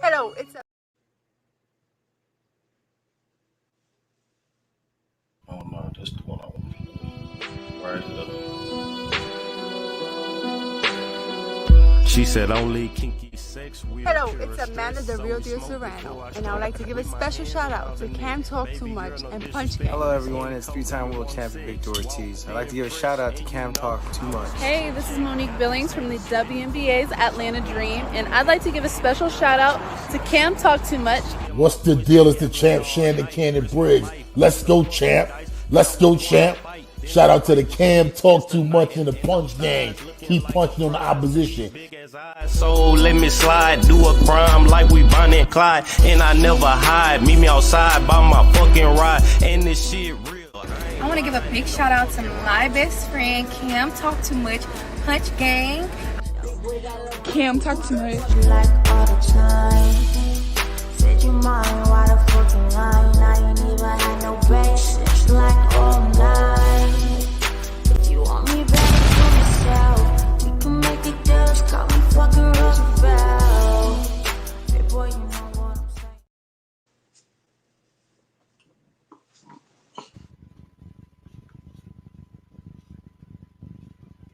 Hello, it's a Oh no, that's the one I want. Right She said only kinky sex will Hello, cure it's Amanda, stress, the so real we deal smoke Serrano, before I and I would like to start. give a special shout out to Cam Talk Too Much and Punch Game. Hello everyone, it's three-time world champion Victor Ortiz. I'd like to give a shout out to Cam Talk Too Much. Hey, this is Monique Billings from the WNBA's Atlanta Dream, and I'd like to give a special shout out to Cam Talk Too Much. What's the deal? It's the champ, Shannon Cannon Briggs. Let's go, champ. Let's go, champ. Shout out to the Cam Talk Too Much in the Punch Gang. Keep punching on the opposition. So let me slide, do a crime like we Bonnie and Clyde, and I never hide. Meet me outside by my fucking ride, and this shit real. I want to give a big shout out to my best friend, Cam Talk Too Much, Punch Gang. Cam Talk Too Much. Like all the time. Said you mine, why the fucking line? I ain't even had no basics, like all night. If you want me back for myself, we can make it deal, just call me fucking Roosevelt. Hey boy, you know what I'm saying.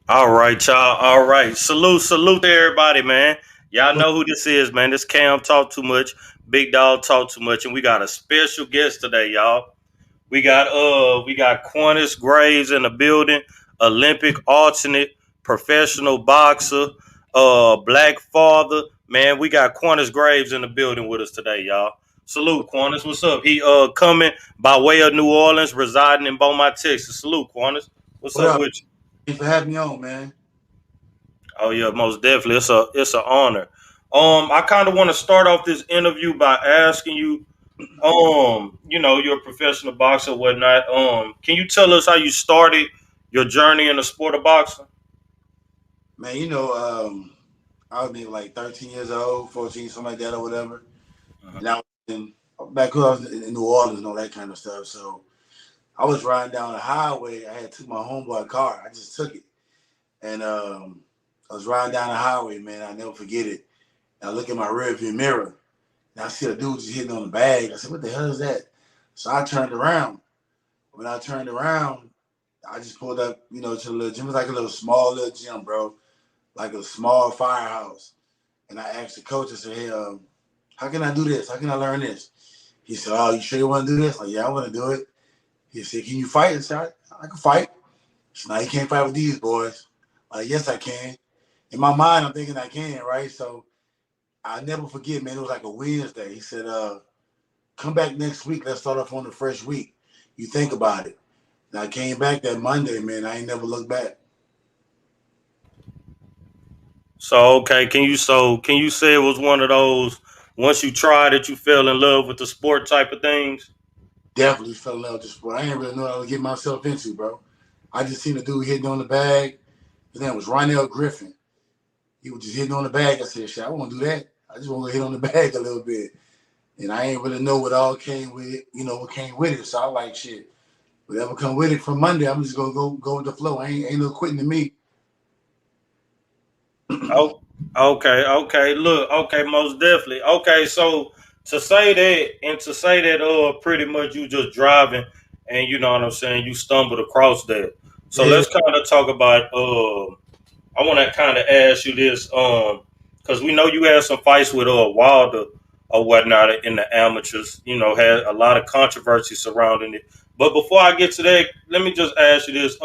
All right, y'all. All right. Salute to everybody, man. Y'all know who this is, man. This Cam Talk Too Much. Big Dog Talk Too Much. And we got a special guest today, y'all. We got Quantis Graves in the building, Olympic alternate, professional boxer, black father. Man, we got Quantis Graves in the building with us today, y'all. Salute, Quantis. What's up? He coming by way of New Orleans, residing in Beaumont, Texas. Salute, Quantis. What's What up up? with you? Thanks for having me on, man. Oh yeah, most definitely. It's an honor. I kind of want to start off this interview by asking you, you're a professional boxer, or whatnot. Can you tell us how you started your journey in the sport of boxing? Man, I was maybe like 13 years old, 14, something like that or whatever. Uh-huh. And I was back when I was in New Orleans and all that kind of stuff. So I was riding down the highway. I had took my homeboy car. I just took it. And I was riding down the highway, man. I'll never forget it. And I look in my rearview mirror and I see a dude just hitting on the bag. I said, what the hell is that? So I turned around. When I turned around, I just pulled up, to the little gym. It was like a small little gym, bro. Like a small firehouse. And I asked the coach, I said, hey, how can I do this? How can I learn this? He said, oh, you sure you want to do this? Like, yeah, I want to do it. He said, can you fight? I said, I can fight. So now you can't fight with these boys. Like, yes, I can. In my mind, I'm thinking I can, right? So I'll never forget, man. It was like a Wednesday. He said, come back next week. Let's start off on the fresh week. You think about it. And I came back that Monday, man. I ain't never looked back. So okay, can you say it was one of those once you tried it, you fell in love with the sport type of things? Definitely fell in love with the sport. I didn't really know what I was getting myself into, bro. I just seen the dude hitting on the bag. His name was Ronell Griffin. He was just hitting on the bag. I said, shit, I want to do that. I just want to hit on the bag a little bit. And I ain't really know what all came with it, what came with it. So I like, shit, whatever come with it from Monday, I'm just going to go with the flow. Ain't no quitting to me. Oh, okay. Look, okay, most definitely. Okay, so to say that, pretty much you just driving, and you know what I'm saying, you stumbled across that. So Yeah. let's kind of talk about. I want to kind of ask you this, because we know you had some fights with Wilder or whatnot in the amateurs. Had a lot of controversy surrounding it. But before I get to that, let me just ask you this.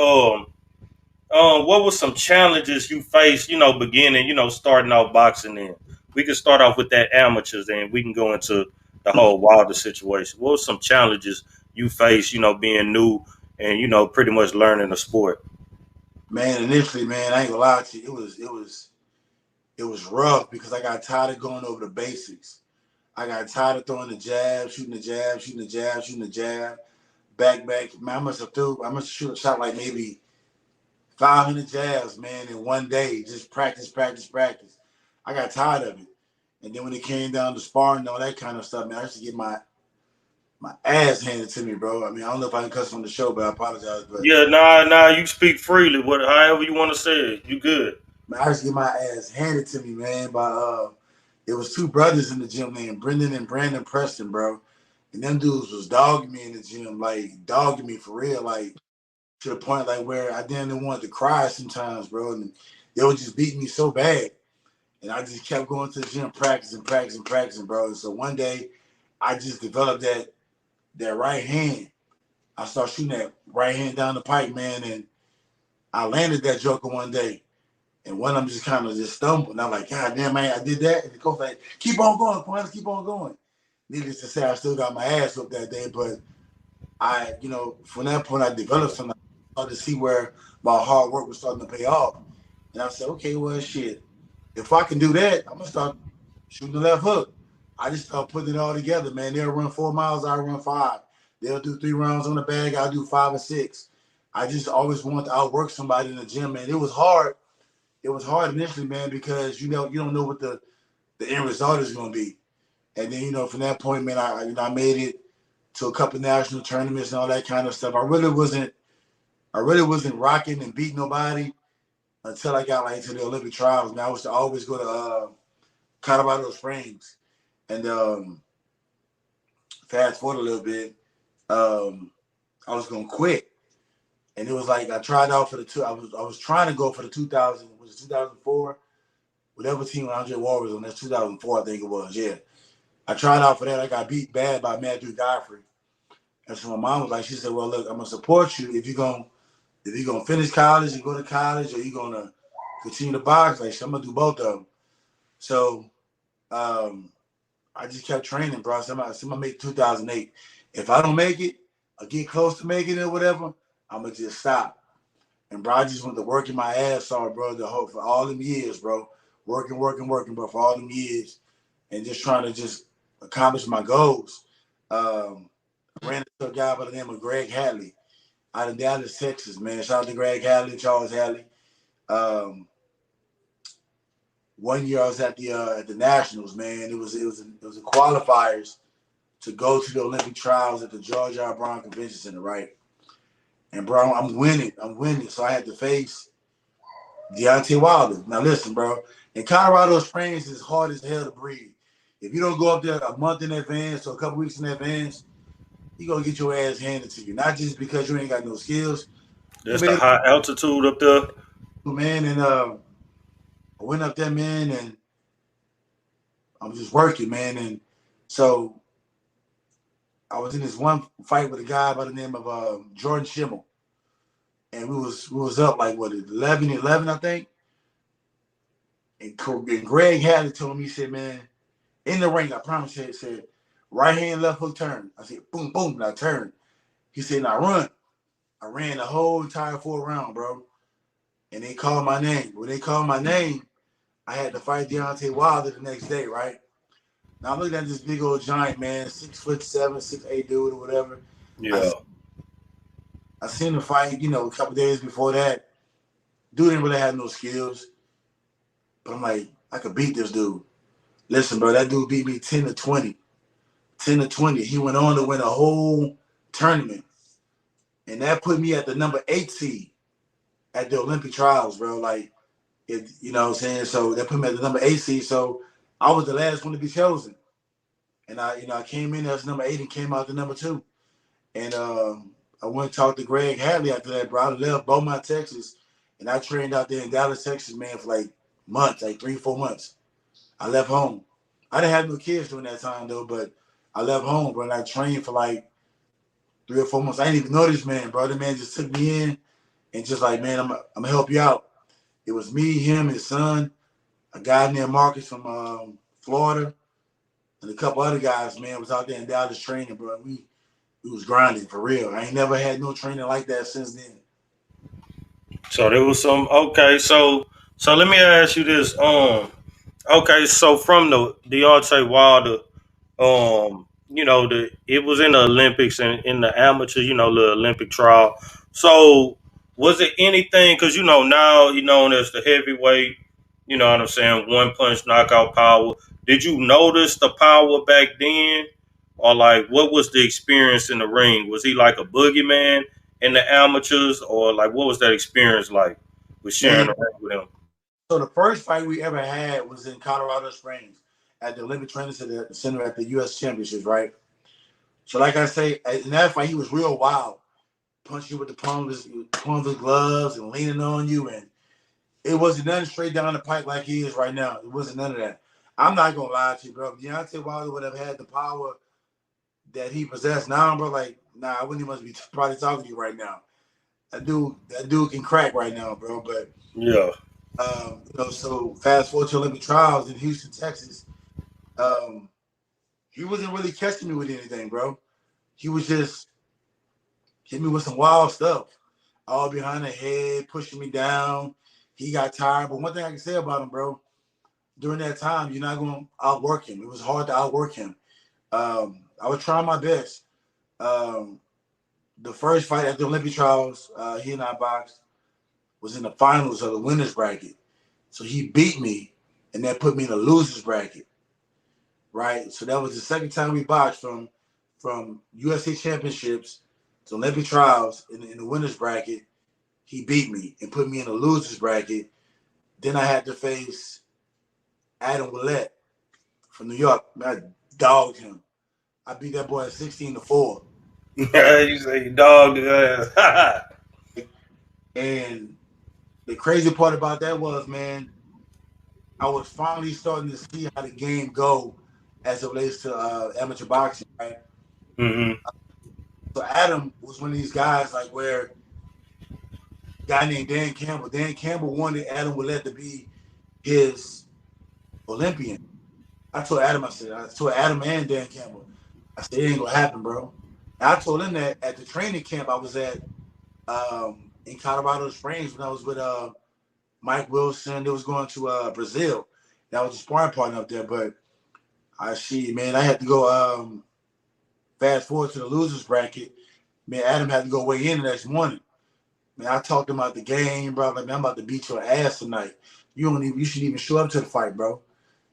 What were some challenges you faced, beginning, starting out boxing in? We can start off with that amateurs and we can go into the whole Wilder situation. What were some challenges you faced, being new and, pretty much learning the sport? Man, initially, man, I ain't gonna lie to you. It was rough because I got tired of going over the basics. I got tired of throwing the jab, shooting the jab, shooting the jab, shooting the jab, back. Man, I must have shot like maybe 500 jabs, man, in one day. Just practice. I got tired of it. And then when it came down to sparring and all that kind of stuff, man, I used to get my ass handed to me, bro. I mean, I don't know if I can cuss on the show, but I apologize. But Yeah, nah, you speak freely. However you want to say it, you good. man, I used to get my ass handed to me, man, by it was two brothers in the gym named Brendan and Brandon Preston, bro. And them dudes was dogging me in the gym, like dogging me for real, like to the point like where I didn't want to cry sometimes, bro. And they would just beat me so bad. And I just kept going to the gym, practicing, bro. And so one day I just developed that right hand. I started shooting that right hand down the pipe, man, and I landed that joker one day. And one of them just kind of just stumbled. And I'm like, God damn, man, I did that. And the coach like, keep on going, Quinn, keep on going. Needless to say, I still got my ass whooped that day, but from that point, I developed something. I started to see where my hard work was starting to pay off. And I said, okay, well, shit, if I can do that, I'm going to start shooting the left hook. I just start putting it all together, man. They'll run 4 miles, I run 5. They'll do 3 rounds on the bag, I'll do 5 or 6. I just always wanted to outwork somebody in the gym, man. It was hard. It was hard initially, man, because you don't know what the end result is going to be. And then, from that point, man, I made it to a couple national tournaments and all that kind of stuff. I really wasn't rocking and beating nobody until I got into the Olympic trials. Man, I was to always go to Colorado Springs, and fast forward a little bit, I was gonna quit, and it was like I tried out for the two. I was trying to go for the 2000. Was it 2004? Whatever team Andre Ward was on, that's 2004, I think it was. Yeah, I tried out for that. I got beat bad by Matthew Godfrey. And so my mom was like, she said, well, look, I'm going to support you if you're going to finish college and go to college, or you're going to continue to box. Like, I'm going to do both of them. So I just kept training, bro. So I'm going to make 2008. If I don't make it or get close to making it or whatever, I'm going to just stop. And, bro, I just went to working my ass off, bro, for all them years, bro. Working, bro, for all them years. And just trying to just accomplish my goals. Ran into a guy by the name of Greg Hadley out of Dallas, Texas, man. Shout out to Greg Hadley, Charles Hadley. One year I was at the Nationals, man. It was a qualifiers to go to the Olympic trials at the George R. Brown Convention Center, right? And bro, I'm winning. So I had to face Deontay Wilder. Now listen, bro. In Colorado Springs, it's hard as hell to breathe. If you don't go up there a month in advance or a couple weeks in advance, you're going to get your ass handed to you. Not just because you ain't got no skills. There's the high altitude up there. Man, and I went up there, man, and I'm just working, man. And so I was in this one fight with a guy by the name of Jordan Schimmel. And we was up like, 11, I think. And Greg Hadley told me, he said, man, in the ring, I promise you, he said, right hand, left hook, turn. I said, boom, boom, and I turned. He said, now run. I ran the whole entire 4th round, bro. And they called my name. When they called my name, I had to fight Deontay Wilder the next day, right? Now I'm looking at this big old giant, man, 6'7", 6'8" dude or whatever. Yeah. I seen him fight, a couple days before that. Dude didn't really have no skills. But I'm like, I could beat this dude. Listen, bro, that dude beat me 10-20. 10-20. He went on to win a whole tournament. And that put me at the number 8 seed at the Olympic trials, bro. Like, you know what I'm saying? So that put me at the number 8 seed. So I was the last one to be chosen. And I came in as number 8 and came out to number 2. And I went and talked to Greg Hadley after that, bro. I left Beaumont, Texas. And I trained out there in Dallas, Texas, man, for like months, like 3-4 months. I left home. I didn't have no kids during that time, though, but I left home, bro, and I trained for like 3 or 4 months. I didn't even know this man, bro. The man just took me in and just like, man, I'm going to help you out. It was me, him, his son, a guy named Marcus from Florida, and a couple other guys, man, was out there in Dallas training, bro. We was grinding for real. I ain't never had no training like that since then. So there was some, okay, so let me ask you this. Okay, so from the Deontay Wilder, it was in the Olympics and in the amateur, the Olympic trial. So was it anything? Because now he known as the heavyweight. You know what I'm saying? One punch knockout power. Did you notice the power back then, or like what was the experience in the ring? Was he like a boogeyman in the amateurs, or like what was that experience like with sharing Man, the ring with him? so the first fight we ever had was in Colorado Springs at the Olympic Training Center at the U.S. Championships, right? So, like I say, in that fight, he was real wild, punching you with the palm of his gloves and leaning on you, and it wasn't nothing straight down the pipe like he is right now. It wasn't none of that. I'm not gonna lie to you, bro. If Deontay Wilder would have had the power that he possessed now, bro, like, nah, I wouldn't even be probably talking to you right now. That dude can crack right now, bro. But Yeah. so fast forward to Olympic trials in Houston, Texas. Um, he wasn't really catching me with anything, bro. He was just hitting me with some wild stuff, all behind the head, pushing me down. He got tired. But one thing I can say about him, bro, during that time, you're not going to outwork him. It was hard to outwork him. I was trying my best. The first fight at the Olympic trials, he and I boxed, was in the finals of the winners bracket. So he beat me, and that put me in the losers bracket, right? So that was the second time we boxed from USA Championships to Olympic trials in the winners bracket. He beat me and put me in the losers bracket. Then I had to face Adam Willett from New York. I dogged him. I beat that boy at 16-4. You say you dogged his ass. And the crazy part about that was, man, I was finally starting to see how the game go as it relates to amateur boxing, right? Mm-hmm. So Adam was one of these guys like where a guy named Dan Campbell. Dan Campbell wanted Adam Willett to be his Olympian. I told Adam and Dan Campbell, I said, it ain't gonna happen, bro. And I told him that at the training camp I was at in Colorado Springs when I was with Mike Wilson. They was going to Brazil. That was a sparring partner up there. But I had to go fast forward to the losers bracket. Man, Adam had to go weigh in the next morning. Man, I talked about the game, bro. Like, man, I'm about to beat your ass tonight. You shouldn't even show up to the fight, bro.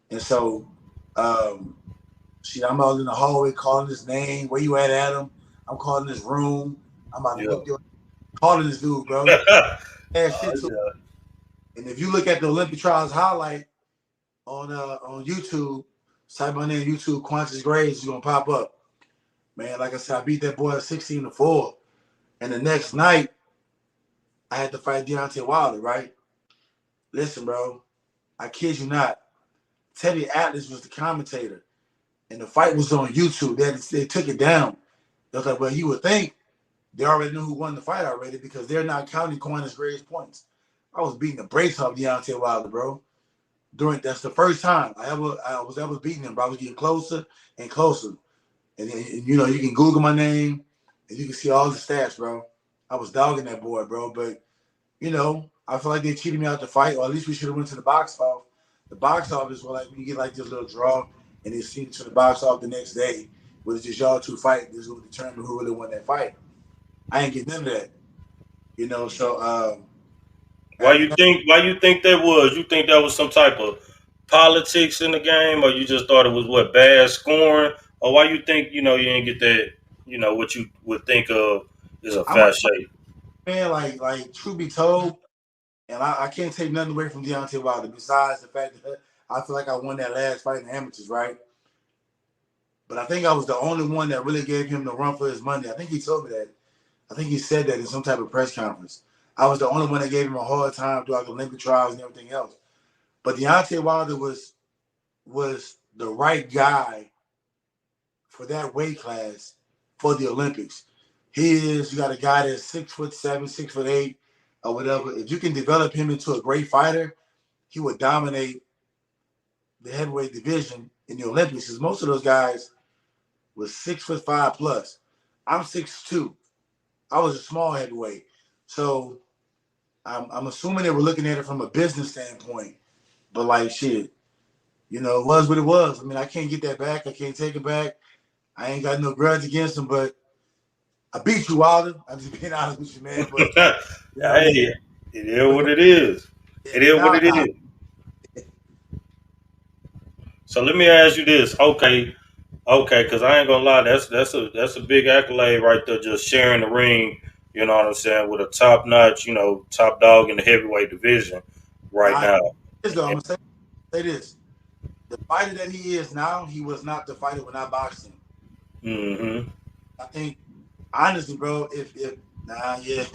And so, I'm out in the hallway calling his name. Where you at, Adam? I'm calling his room. I'm about to whoop your calling this dude, bro. Shit too. Yeah. And if you look at the Olympic trials highlight on YouTube, type my name YouTube, Quantus Graves, it's gonna pop up. Man, like I said, I beat that boy at 16-4. And the next night, I had to fight Deontay Wilder, right? Listen, bro, I kid you not. Teddy Atlas was the commentator, and the fight was on YouTube. They took it down. They was like, well, you would think they already knew who won the fight already because they're not counting Quantus Graves' points. I was beating the brakes off Deontay Wilder, bro. That's the first time I was ever beating him, bro. I was getting closer and closer. And you can Google my name and you can see all the stats, bro. I was dogging that boy, bro. But, I feel like they cheated me out the fight, or at least we should have went to the box off. The box office was like when you get like this little draw and they send it to the box off the next day. Whether it's just y'all two fight, this will determine who really won that fight. I ain't getting none of that. So Why you think that was? You think that was some type of politics in the game, or you just thought it was bad scoring? Or why you think, you didn't get that, what you would think of is a fast shape? Man, like truth be told, and I can't take nothing away from Deontay Wilder besides the fact that I feel like I won that last fight in the amateurs, right? But I think I was the only one that really gave him the run for his money. I think he told me that. I think he said that in some type of press conference. I was the only one that gave him a hard time throughout the Olympic trials and everything else. But Deontay Wilder was the right guy for that weight class for the Olympics. You got a guy that's 6'7", 6'8", or whatever. If you can develop him into a great fighter, he would dominate the heavyweight division in the Olympics. Because most of those guys was 6'5" plus. I'm 6'2". I was a small heavyweight. So I'm assuming they were looking at it from a business standpoint. But like shit, it was what it was. I mean, I can't get that back. I can't take it back. I ain't got no grudge against him, but I beat you, Wilder. I'm just being honest with you, man. But hey, it is what it is. It is what it is. So let me ask you this. Okay, Okay, because I ain't gonna lie, that's a big accolade right there. Just sharing the ring, you know what I'm saying, with a top notch, top dog in the heavyweight division right Now, now. I'm gonna say this: the fighter that he is now, he was not the fighter when I boxed him. Mm-hmm. I think honestly, bro, if nah, yeah,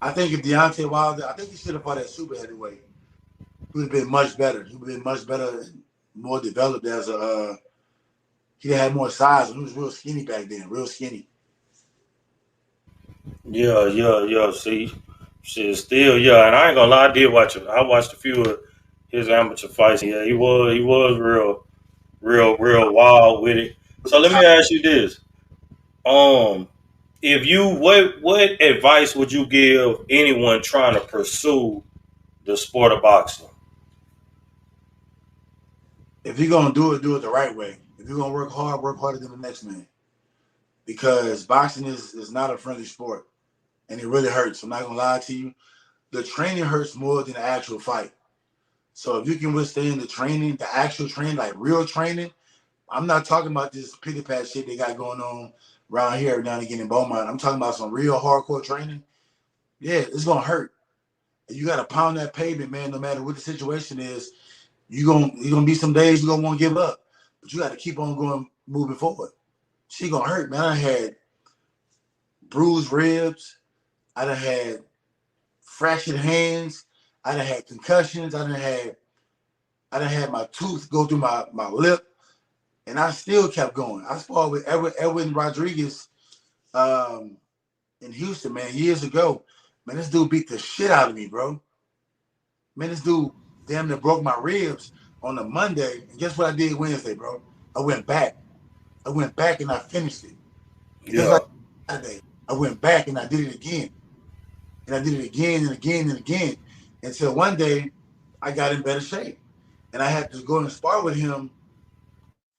I think if Deontay Wilder, I think he should have fought at super heavyweight. He would have been much better. He would have been much better, and more developed as a. He had more size. He was real skinny back then, real skinny. Yeah. See, shit, still, yeah. And I ain't gonna lie, I did watch it. I watched a few of his amateur fights. Yeah, he was real wild with it. So let me ask you this: um, if you what advice would you give anyone trying to pursue the sport of boxing? If you're gonna do it the right way. If you're gonna work harder than the next man. Because boxing is not a friendly sport, and it really hurts. I'm not gonna lie to you. The training hurts more than the actual fight. So if you can withstand the training, the actual training, like real training, I'm not talking about this pity pat shit they got going on around here every now and again in Beaumont. I'm talking about some real hardcore training. Yeah, it's gonna hurt. And you gotta pound that pavement, man. No matter what the situation is, you gonna be some days you're gonna want to give up, but you got to keep on going, moving forward. She gonna hurt, man. I had bruised ribs. I done had fractured hands. I done had concussions. I done had my tooth go through my lip, and I still kept going. I sparred with Edwin Rodriguez in Houston, man, years ago. Man, this dude beat the shit out of me, bro. Man, this dude damn near broke my ribs on a Monday. And guess what I did Wednesday, bro? I went back. I went back and I finished it. And just Yeah, like Saturday, I went back and I did it again. And I did it again and again and again. Until one day I got in better shape. And I had to go and spar with him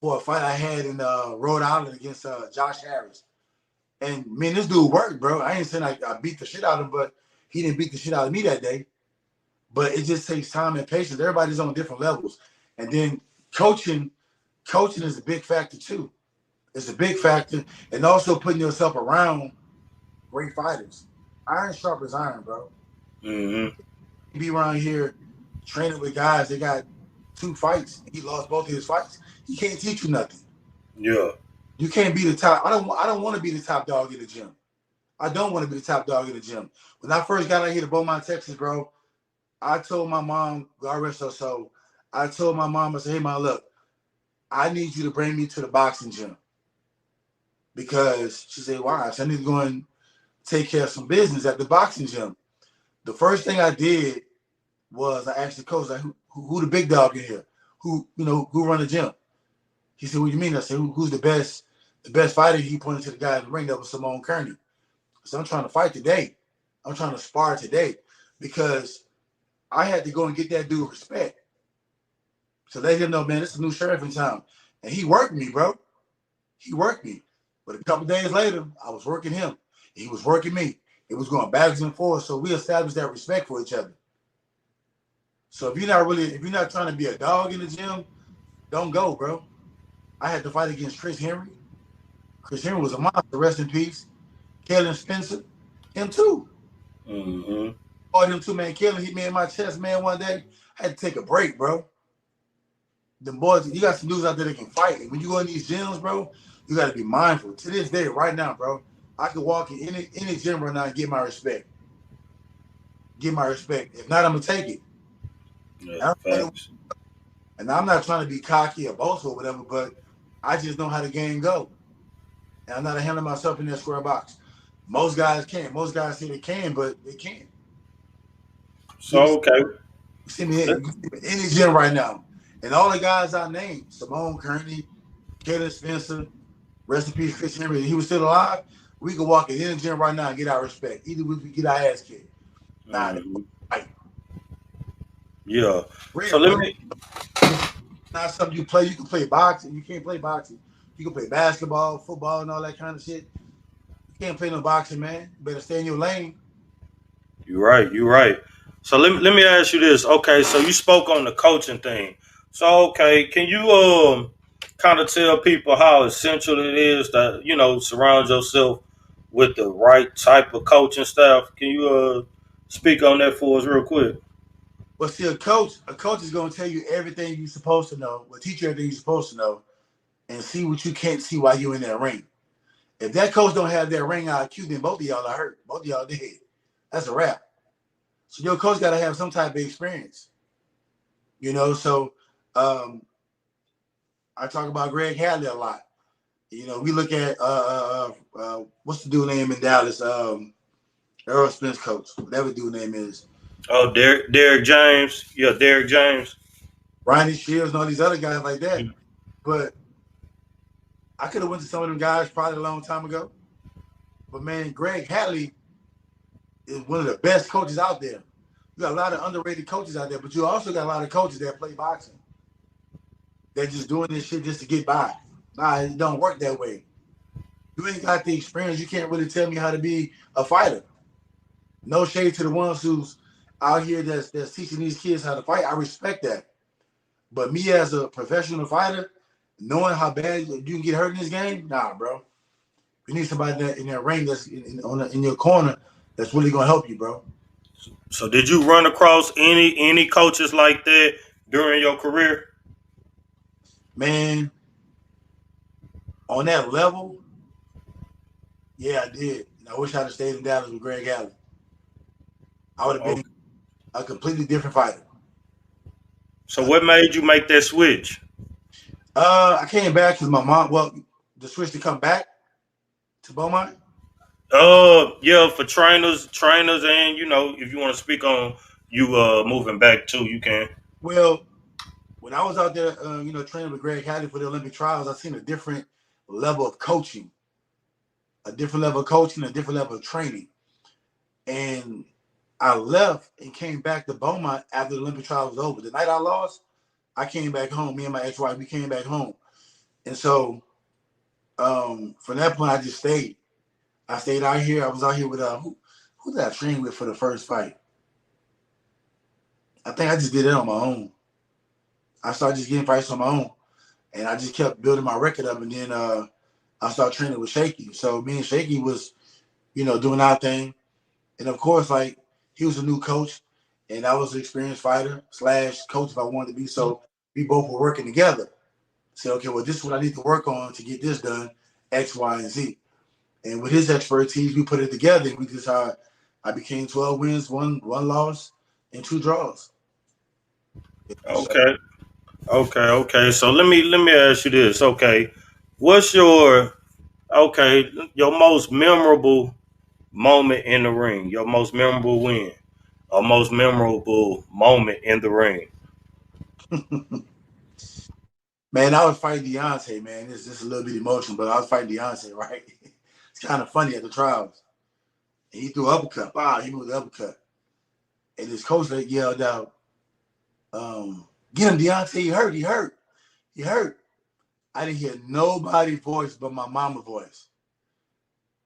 for a fight I had in Rhode Island against Josh Harris. And man, this dude worked, bro. I ain't saying I beat the shit out of him, but he didn't beat the shit out of me that day. But it just takes time and patience. Everybody's on different levels. And then coaching is a big factor too. It's a big factor. And also putting yourself around great fighters. Iron sharp as iron, bro. mm-hmm. You be around here training with guys that got 2 fights. He lost both of his fights. He can't teach you nothing. Yeah, You can't be the top. I don't want to be the top dog in the gym. I don't want to be the top dog in the gym. When I first got out here to Beaumont, Texas, bro, I told my mom, God rest her soul, I told my mom, I said, hey, mom, look, I need you to bring me to the boxing gym. Because she said, why? I said, I need to go and take care of some business at the boxing gym. The first thing I did was I asked the coach, like, who the big dog in here? Who run the gym? He said, what do you mean? I said, who's the best fighter? He pointed to the guy in the ring that was Simone Kearney. So I'm trying to fight today. I'm trying to spar today because I had to go and get that dude respect. So let him know, man, this is a new sheriff in town. And he worked me, bro. He worked me. But a couple days later, I was working him. He was working me. It was going backwards and forwards. So we established that respect for each other. So if you're not trying to be a dog in the gym, don't go, bro. I had to fight against Chris Henry. Chris Henry was a monster, rest in peace. Kellen Spencer, him too. mm-hmm. Fought him too, man. Kellen hit me in my chest, man, one day. I had to take a break, bro. Them boys, you got some dudes out there that can fight. And when you go in these gyms, bro, you got to be mindful. To this day, right now, bro, I could walk in any gym right now and get my respect. Get my respect. If not, I'm going to take it. Yeah, thanks. And I'm not trying to be cocky or boastful or whatever, but I just know how the game go. And I'm not handling myself in that square box. Most guys can't. Most guys say they can, but they can't. So okay, You see me in any gym right now. And all the guys I named, Simone Kearney, Kellen Spencer, rest in peace, Chris Henry, he was still alive, we could walk in any gym right now and get our respect. Either we get our ass kicked. mm-hmm. Right. Yeah. Rare, So let me. not something you play. You can play boxing. You can't play boxing. You can play basketball, football, and all that kind of shit. You can't play no boxing, man. You better stay in your lane. You're right. So let me ask you this. Okay, so you spoke on the coaching thing. So okay, can you kind of tell people how essential it is to, surround yourself with the right type of coaching staff? Can you speak on that for us real quick? Well, see, a coach is going to tell you everything you're supposed to know, will teach you everything you're supposed to know, and see what you can't see while you're in that ring. If that coach don't have that ring IQ, then both of y'all are hurt. Both of y'all dead. That's a wrap. So your coach got to have some type of experience. So I talk about Greg Hadley a lot. We look at what's the dude name in Dallas? Earl Spence coach, whatever dude name is. Oh, Derek James. Yeah, Derek James. Ronnie Shields and all these other guys like that. But I could have went to some of them guys probably a long time ago. But man, Greg Hadley is one of the best coaches out there. You got a lot of underrated coaches out there, but you also got a lot of coaches that play boxing. They're just doing this shit just to get by. Nah, it don't work that way. You ain't got the experience. You can't really tell me how to be a fighter. No shade to the ones who's out here that's teaching these kids how to fight. I respect that. But me as a professional fighter, knowing how bad you can get hurt in this game, nah, bro. You need somebody in that ring that's in your corner that's really gonna help you, bro. So did you run across any coaches like that during your career? Man, on that level, yeah, I did. And I wish I'd have stayed in Dallas with Greg Allen. I would have been a completely different fighter. So what made you make that switch? I came back because my mom, the switch to come back to Beaumont. Yeah, for trainers, and if you want to speak on you moving back too, you can. Well, when I was out there, training with Greg Hadley for the Olympic trials, I seen a different level of coaching, a different level of training. And I left and came back to Beaumont after the Olympic trials was over. The night I lost, I came back home. Me and my ex-wife, we came back home. And so from that point, I just stayed. I stayed out here. I was out here with who did I train with for the first fight? I think I just did it on my own. I started just getting fights on my own. And I just kept building my record up. And then I started training with Shaky. So me and Shaky was, doing our thing. And of course, like, he was a new coach. And I was an experienced fighter / coach if I wanted to be. So we both were working together. Say, okay, well, this is what I need to work on to get this done, X, Y, and Z. And with his expertise, we put it together. And we just I became 12 wins, one loss, and 2 draws. Okay. So let me ask you this. Okay, what's your most memorable moment in the ring? Your most memorable win, or most memorable moment in the ring? Man, I was fighting Deontay, man. It's just a little bit emotional, but I was fighting Deontay, right? It's kind of funny at the trials. And he threw an uppercut. Wow, he moved the uppercut. And his coach yelled out, get him, Deontay, he hurt. I didn't hear nobody's voice but my mama's voice.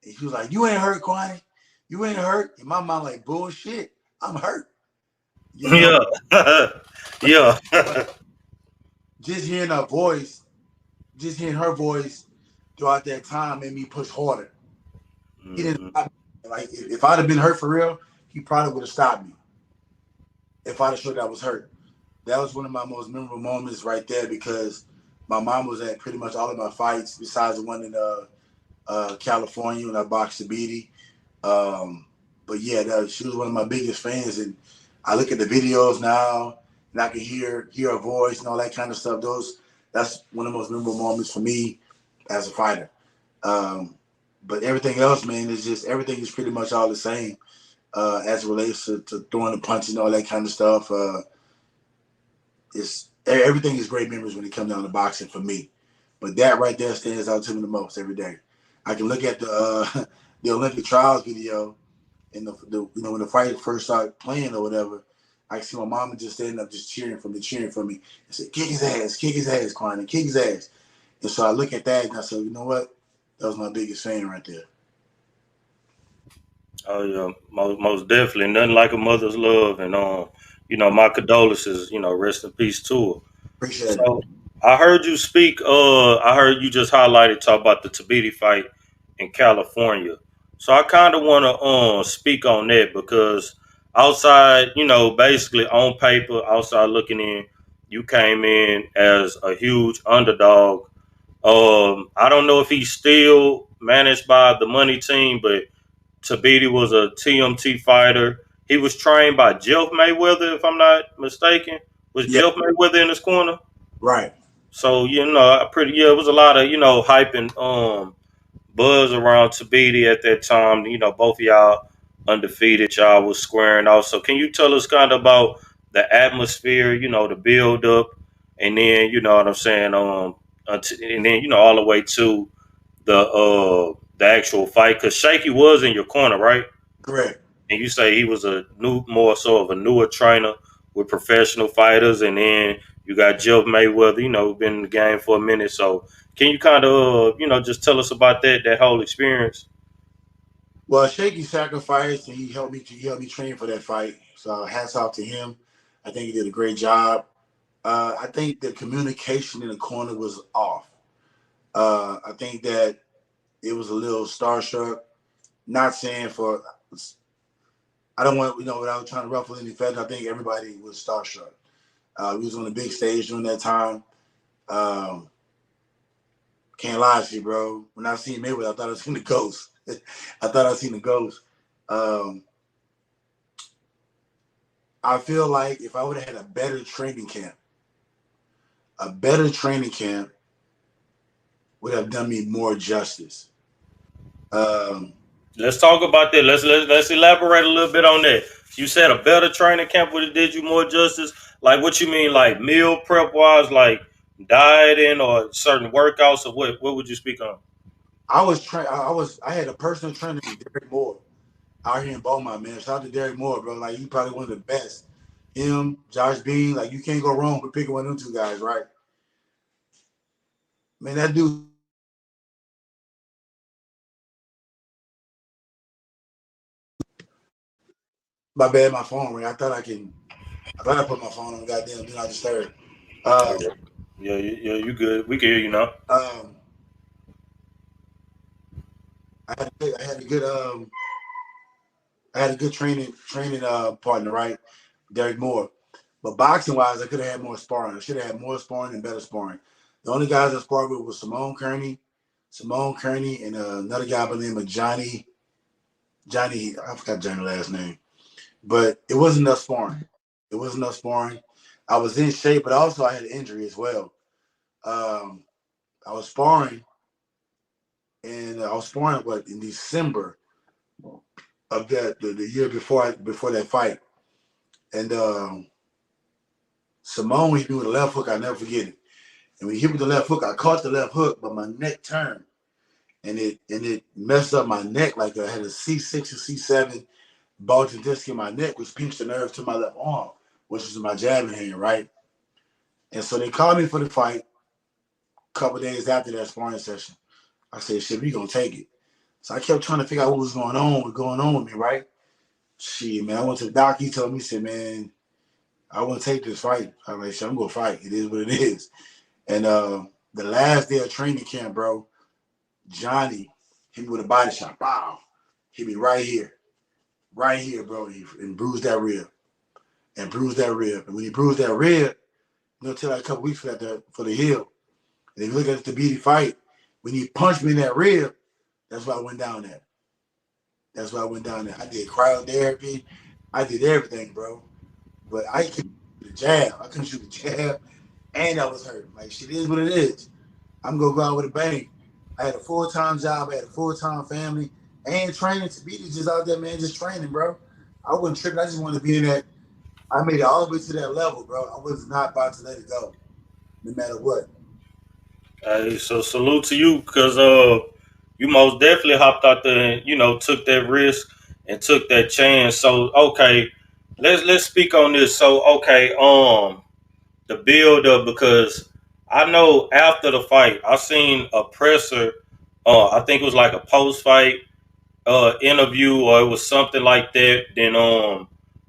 And she was like, you ain't hurt, Kwani. You ain't hurt. And my mom like, bullshit, I'm hurt. Yeah. Yeah. Just hearing her voice throughout that time made me push harder. Mm-hmm. He didn't stop me. Like, if I'd have been hurt for real, he probably would have stopped me. If I'd have showed I was hurt. That was one of my most memorable moments right there, because my mom was at pretty much all of my fights besides the one in California when I boxed Sabiti. But yeah, she was one of my biggest fans, and I look at the videos now and I can hear her voice and all that kind of stuff. That's one of the most memorable moments for me as a fighter. But everything else, man, everything is pretty much all the same as it relates to throwing the punch and all that kind of stuff. Everything is great memories when it comes down to boxing for me. But that right there stands out to me the most every day. I can look at the Olympic trials video, and when the fight first started playing or whatever, I can see my mama just standing up, just cheering for me, and said, kick his ass, Kwani, kick his ass. And so I look at that and I said, you know what? That was my biggest fan right there. Oh yeah, most definitely. Nothing like a mother's love, and my condolences. Rest in peace to her. Appreciate it. I heard you speak. I heard you just highlighted talk about the Tabiti fight in California. So I kind of want to speak on that because outside, basically on paper, outside looking in, you came in as a huge underdog. I don't know if he's still managed by the money team, but Tabiti was a TMT fighter. He was trained by Jeff Mayweather, if I'm not mistaken. Was Yeah, Jeff Mayweather in his corner? right. So it was a lot of hype and buzz around Tabiti at that time. Both of y'all undefeated. Y'all was squaring off. So can you tell us kind of about the atmosphere? The build up, and then you know what I'm saying. And then all the way to the actual fight because Shaky was in your corner, right? Correct. And you say he was more so of a newer trainer with professional fighters, and then you got Jeff Mayweather, been in the game for a minute. So can you kind of, just tell us about that whole experience? Well, Shaky sacrificed and he helped me train for that fight. So hats off to him. I think he did a great job. I think the communication in the corner was off. I think that it was a little starstruck. Not saying for I don't want without trying to ruffle any feathers. I think everybody was starstruck. We was on the big stage during that time. Um, can't lie to you, bro. When I seen Mayweather, I thought I seen the ghost. I thought I seen the ghost. I feel like if I would have had a better training camp would have done me more justice. Let's talk about that. Let's elaborate a little bit on that. You said a better training camp would have did you more justice. Like what you mean, like meal prep wise, like dieting or certain workouts, or what would you speak on? I had a personal trainer, Derek Moore, out here in Beaumont, man. Shout out to Derek Moore, bro. Like, he's probably one of the best. Him, Josh Bean, like, you can't go wrong with picking one of them two guys, right? Man, that dude. My bad, my phone ring. I thought I put my phone on goddamn do not disturb. Yeah, you good. We can hear you now. I had a good training partner, right? Derek Moore. But boxing wise, I could have had more sparring. I should have had more sparring and better sparring. The only guys I sparred with was Simone Kearney, and another guy by the name of Johnny. I forgot Johnny's last name. But it wasn't enough sparring. I was in shape, but also I had an injury as well. I was sparring, and in December of the year before that fight, and Simone hit me with a left hook. I never forget it. And when he hit me with the left hook, I caught the left hook, but my neck turned, and it messed up my neck. Like I had a C6 or C7 bulging disc in my neck, which pinched the nerve to my left arm, which is my jabbing hand, right? And so they called me for the fight a couple of days after that sparring session. I said, shit, we gonna take it. So I kept trying to figure out what was going on with me, right? Shit, man, I went to the doctor. He told me, he said, man, I want to take this fight. I was like, shit, I'm gonna fight. It is what it is. And the last day of training camp, bro, Johnny hit me with a body shot. Wow. Hit me right here, bro, and bruised that rib. And when he bruised that rib, until like a couple weeks for the heel. And if you look at the Tabiti fight, when he punched me in that rib, that's why I went down there. I did cryotherapy. I did everything, bro. But I couldn't shoot the jab. And I was hurt. Like, shit is what it is. I'm going to go out with a bang. I had a full-time job. I had a full-time family. And training. Tabiti's just out there, man, just training, bro. I wasn't tripping. I just wanted to be in that. I made it all the way to that level, bro. I was not about to let it go, no matter what. Hey, so salute to you because you most definitely hopped out there and took that risk and took that chance. So okay, let's speak on this. So okay, the build up because I know after the fight I seen a presser. I think it was like a post fight interview or it was something like that. Then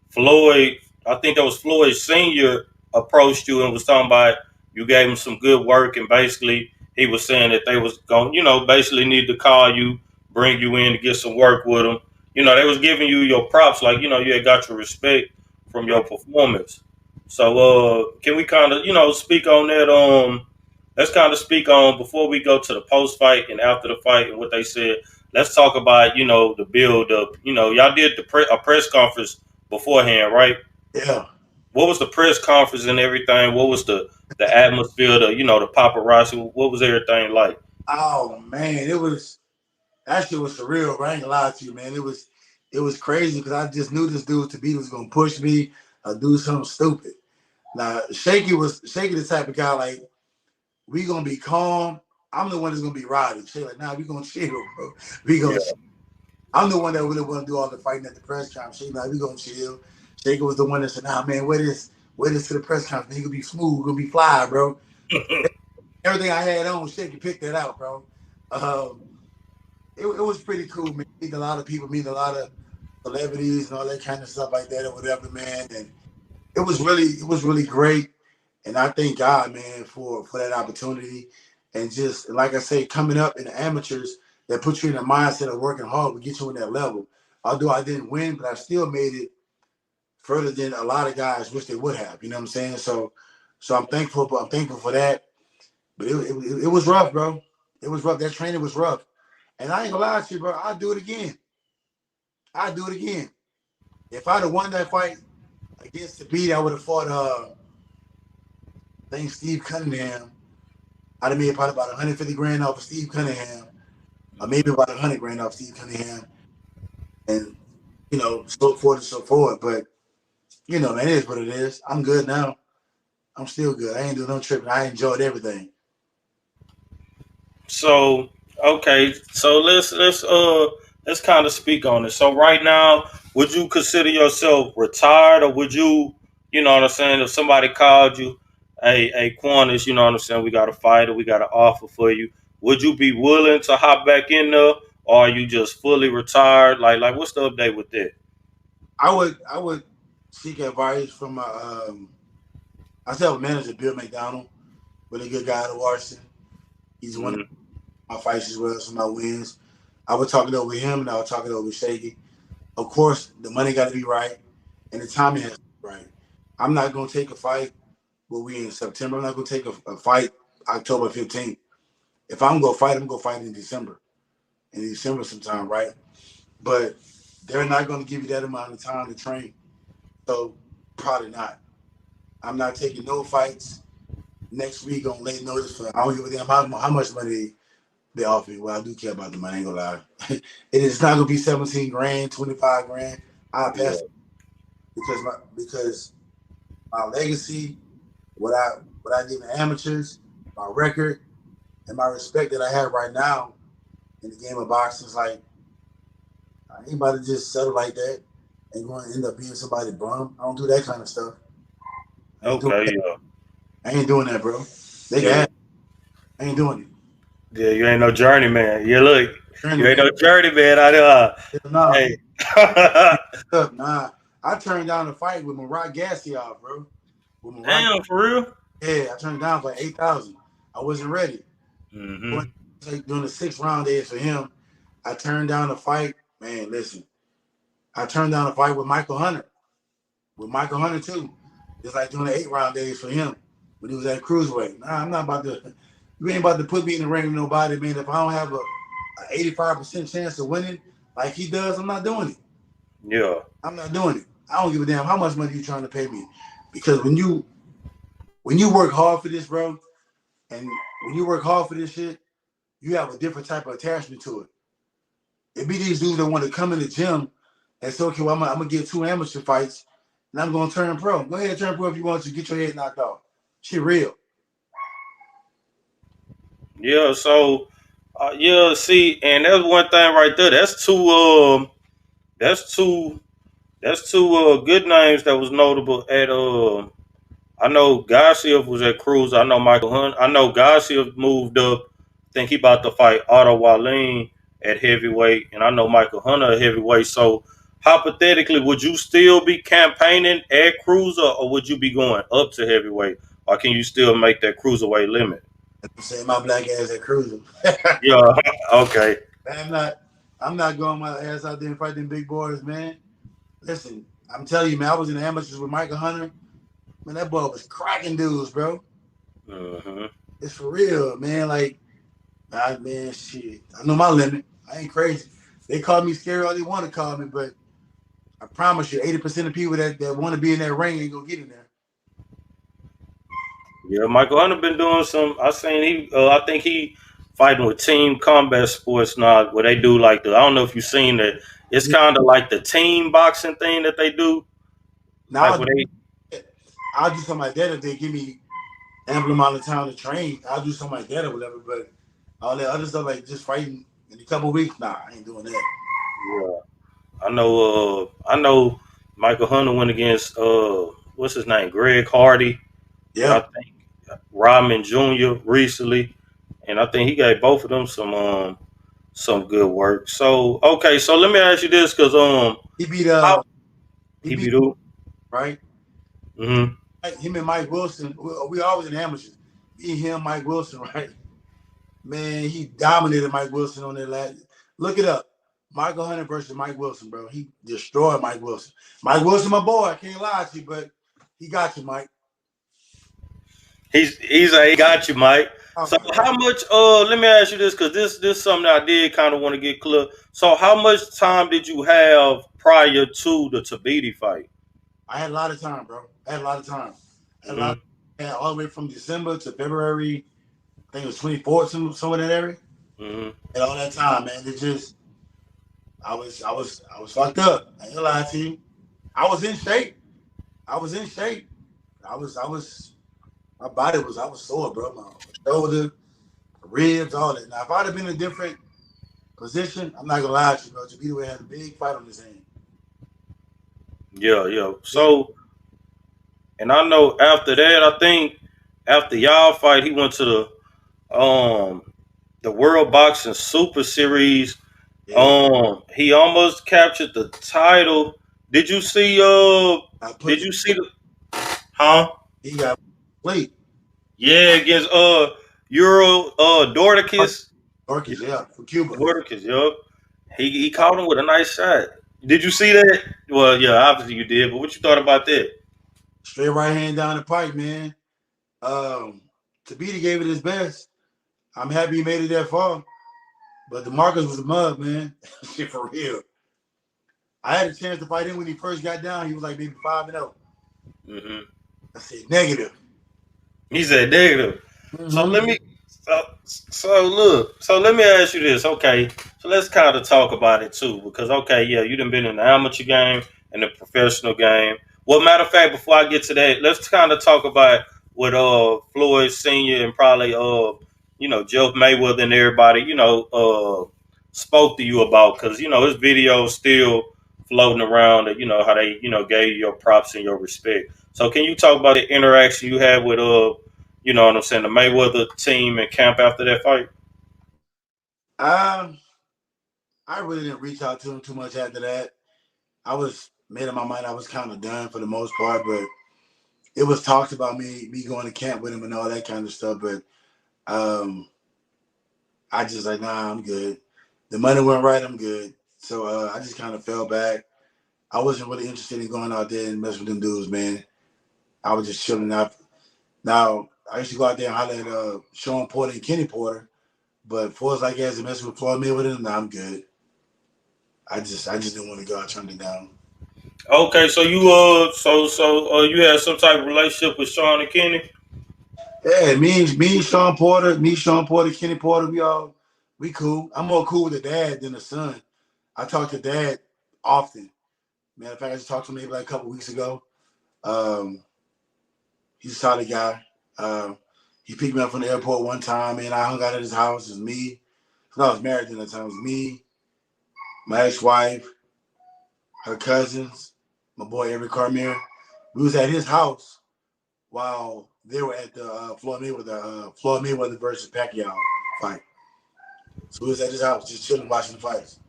Floyd, I think that was Floyd Senior approached you and was talking about You gave him some good work, and basically he was saying that they was going, basically need to call you, bring you in to get some work with them. They was giving you your props, like you had got your respect from your performance. So, can we kind of, speak on that? Let's kind of speak on before we go to the post fight and after the fight and what they said. Let's talk about, the build up. Y'all did a press conference beforehand, right? Yeah. What was the press conference and everything? What was the atmosphere, the paparazzi? What was everything like? Oh man, that shit was surreal. Bro. I ain't gonna lie to you, man. It was crazy because I just knew this dude Thabiti was gonna push me or do something stupid. Now Shaky the type of guy like we gonna be calm. I'm the one that's gonna be riding. She like, nah, we gonna chill, bro. We gonna. Yeah. Chill. I'm the one that really want to do all the fighting at the press conference. She like, we gonna chill. Shaky was the one that said, nah, man, wait this to the press conference. He gonna be smooth, gonna be fly, bro. Everything I had on, Shaky picked that out, bro. It was pretty cool, man. Meeting a lot of people, meeting a lot of celebrities and all that kind of stuff like that or whatever, man. And it was really great. And I thank God, man, for that opportunity. And just like I say, coming up in the amateurs, that puts you in the mindset of working hard will get you in that level. Although I didn't win, but I still made it further than a lot of guys wish they would have. You know what I'm saying? So I'm thankful. I'm thankful for that. But it was rough, bro. It was rough. That training was rough. And I ain't gonna lie to you, bro. I'll do it again. I'll do it again. If I'd have won that fight against the beat, I would have fought I think Steve Cunningham. I'd have made probably about 150 grand off of Steve Cunningham. Or maybe about 100 grand off Steve Cunningham. And so forth and so forth. But man, it is what it is. I'm good now. I'm still good. I ain't doing no tripping. I enjoyed everything. So okay, so let's kind of speak on it. So right now, would you consider yourself retired, or would you, what I'm saying, if somebody called you, hey Quantas, you know what I'm saying, we got a fighter, we got an offer for you, would you be willing to hop back in there, or are you just fully retired? Like what's the update with that? I would seek advice from my I still have a manager, Bill McDonald, really good guy out of Washington. He's one of Mm-hmm. my fights as well as my wins. I would talk it over with him and I would talk it over with Shaky. Of course, the money got to be right and the timing has to be right. I'm not going to take a fight where we in September. I'm not going to take a fight October 15th. If I'm going to fight, I'm going to fight in December. In December sometime, right? But they're not going to give you that amount of time to train. So probably not. I'm not taking no fights next week on late notice for I don't give a damn how much money they offer you. Well, I do care about the money, I ain't gonna lie. It is not gonna be 17 grand, 25 grand. I'll Yeah. pass it because my legacy, what I did in the amateurs, my record, and my respect that I have right now in the game of boxing is like I ain't about to just settle like that and going to end up being somebody bum. I don't do that kind of stuff. Okay, yeah. I ain't doing that, bro. They can Yeah. have it. I ain't doing it. Yeah, you ain't no journeyman. Yeah, look, you ain't Journeyman. no journeyman out there. Nah, Hey. nah. I turned down the fight with Murat Gassiev, bro. With Murat, Damn, for real? yeah, I turned it down for 8,000. I wasn't ready. Mm-hmm. During the 6th round days for him, I turned down the fight. Man, listen, I turned down the fight with Michael Hunter. With Michael Hunter too. It's like during the 8th round days for him when he was at cruiserweight. Nah, I'm not about to. You ain't about to put me in the ring with nobody, man. If I don't have a 85% chance of winning like he does, I'm not doing it. Yeah. I'm not doing it. I don't give a damn how much money you trying to pay me. Because when you work hard for this, bro, and when you work hard for this shit, you have a different type of attachment to it. It be these dudes that want to come in the gym and say, okay, well, I'm gonna get 2 amateur fights and I'm gonna turn pro. Go ahead and turn pro if you want to get your head knocked off. Shit real. Yeah, so yeah, see, and that's one thing right there. That's two that's two good names that was notable at I know Garcia was at Cruz. I know Michael Hunt. I know Garcia moved up. I think he about to fight Otto Wallin at heavyweight, and I know Michael Hunter at heavyweight. So hypothetically, would you still be campaigning at Cruiser, or would you be going up to heavyweight? or can you still make that cruiserweight limit? I'm saying my black ass at cruising. Yeah, okay. I'm not going my ass out there and fight them big boys, man. Listen, I'm telling you, man, I was in the amateurs with Michael Hunter. Man, that boy was cracking dudes, bro. Mm-hmm. It's for real, man. Like, man, shit. I know my limit. I ain't crazy. They call me scary all they want to call me, but I promise you, 80% of people that want to be in that ring ain't gonna get in there. Yeah, Michael Hunter been doing some. I seen he. I think he fighting with Team Combat Sports now, where they do like the. I don't know if you've seen that. It's Yeah. kind of like the team boxing thing that they do. Now Like where they. I'll do something like that if they give me ample amount of time to train. I'll do something like that or whatever. But all that other stuff, like just fighting in a couple of weeks, nah, I ain't doing that. Yeah, I know. I know. Michael Hunter went against what's his name, Greg Hardy, and I Yeah. think Rodman Jr. recently, and I think he gave both of them some good work. So okay, so let me ask you this, because He beat how he he beat beat who? right. Mm-hmm. Him and Mike Wilson. We always in amateurs. Me, him, Mike Wilson, right? Man, he dominated Mike Wilson on that last. Look it up. Michael Hunter versus Mike Wilson, bro. He destroyed Mike Wilson. Mike Wilson, my boy. I can't lie to you, but he got you, Mike. He's like, he got you, Mike. Oh, So how much? Let me ask you this, because this is something I did kind of want to get clear. So how much time did you have prior to the Tabiti fight? I had a lot of time, bro. I had a lot of time. I had a lot. Mm-hmm. Had all the way from December to February. I think it was 24th, somewhere in that area. Mm-hmm. And all that time, man. It just, I was fucked up. I ain't gonna lie to you. I was in shape. I was in shape. My body was, I was sore, bro. My shoulder, ribs, all that. Now, if I'd have been in a different position, I'm not gonna lie to you, bro. Jabito would have had a big fight on his hand. Yeah. So, and I know after that, I think after y'all fight, he went to the World Boxing Super Series. Yeah. He almost captured the title. Did you see? I put Did the, you see the? Huh? he got played. Yeah, against Euro Dorticus. Dorcas, yeah, for Cuba. Dorticus, yup. He caught him with a nice shot. Did you see that? Well, yeah, obviously you did. But what you thought about that? Straight right hand down the pipe, man. Tabiti gave it his best. I'm happy he made it that far. But the Marcus was a mug, man. Shit for real. I had a chance to fight him when he first got down. He was like maybe 5-0. Mm-hmm. I said negative. He said negative. So Mm-hmm. let me so let me ask you this. Okay, so let's kind of talk about it too, because okay, yeah, you done been in the amateur game and the professional game. Well, matter of fact, before I get to that, let's kind of talk about what Floyd Senior and probably Jeff Mayweather and everybody spoke to you about, because his video still floating around that how they gave you your props and your respect. So can you talk about the interaction you had with you know what I'm saying, the Mayweather team and camp after that fight? I really didn't reach out to him too much after that. I was made up my mind. I was kind of done for the most part, but it was talks about me going to camp with him and all that kind of stuff. But I just like, nah, I'm good. The money went right, I'm good. So I just kind of fell back. I wasn't really interested in going out there and messing with them dudes, man. I was just chilling out. Now, I used to go out there and holler at Sean Porter and Kenny Porter, but for as like as to mess with Floyd Mayweather, nah, I'm good. I just didn't want to go. I turned it down. Okay, so you you had some type of relationship with Sean and Kenny? Yeah, Sean Porter, Kenny Porter, we cool. I'm more cool with the dad than the son. I talk to dad often. Matter of fact, I just talked to him maybe like a couple weeks ago. He's a solid guy. He picked me up from the airport one time, and I hung out at his house. It was me. I was married at the time. It was me, my ex-wife, her cousins, my boy Eric Carmier. We was at his house while they were at the Floyd Mayweather versus Pacquiao fight. So we was at his house just chilling, watching the fights.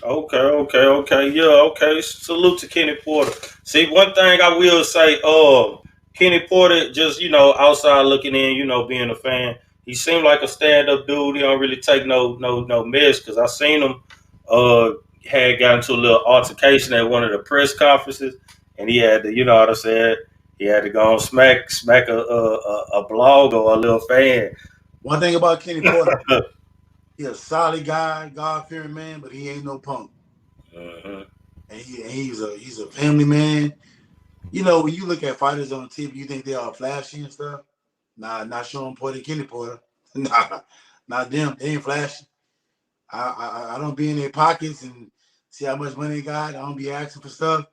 Okay. Yeah, okay. Salute to Kenny Porter. See, one thing I will say, Kenny Porter, just outside looking in, being a fan, he seemed like a stand up dude. He don't really take no mess because I seen him had gotten into a little altercation at one of the press conferences, and he had to, what I said, he had to go and smack a blog or a little fan. One thing about Kenny Porter, he a solid guy, God fearing man, but he ain't no punk. Uh-huh. And he's a family man. When you look at fighters on TV, you think they all flashy and stuff. Nah, not Sean Porter and Kenny Porter. Nah, not them. They ain't flashy. I don't be in their pockets and see how much money they got. I don't be asking for stuff.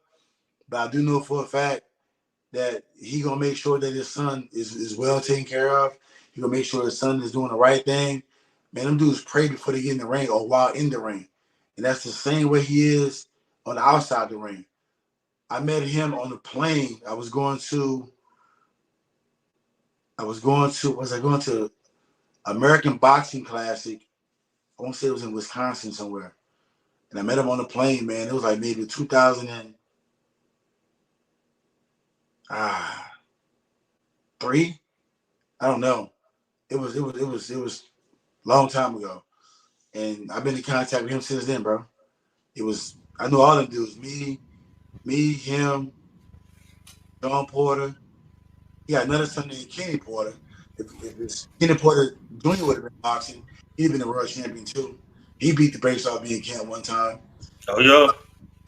But I do know for a fact that he gonna make sure that his son is well taken care of. He gonna make sure his son is doing the right thing. Man, them dudes pray before they get in the ring or while in the ring. And that's the same way he is on the outside the ring. I met him on the plane. I was going to American Boxing Classic. I won't say it was in Wisconsin somewhere. And I met him on the plane, man. It was like maybe 2003. I don't know. It was a long time ago. And I've been in contact with him since then, bro. I know all them dudes. Me, him, John Porter. He got another son named Kenny Porter. If it's Kenny Porter Jr. would have been boxing, he'd been a world champion too. He beat the brakes off me in camp one time. Oh yeah.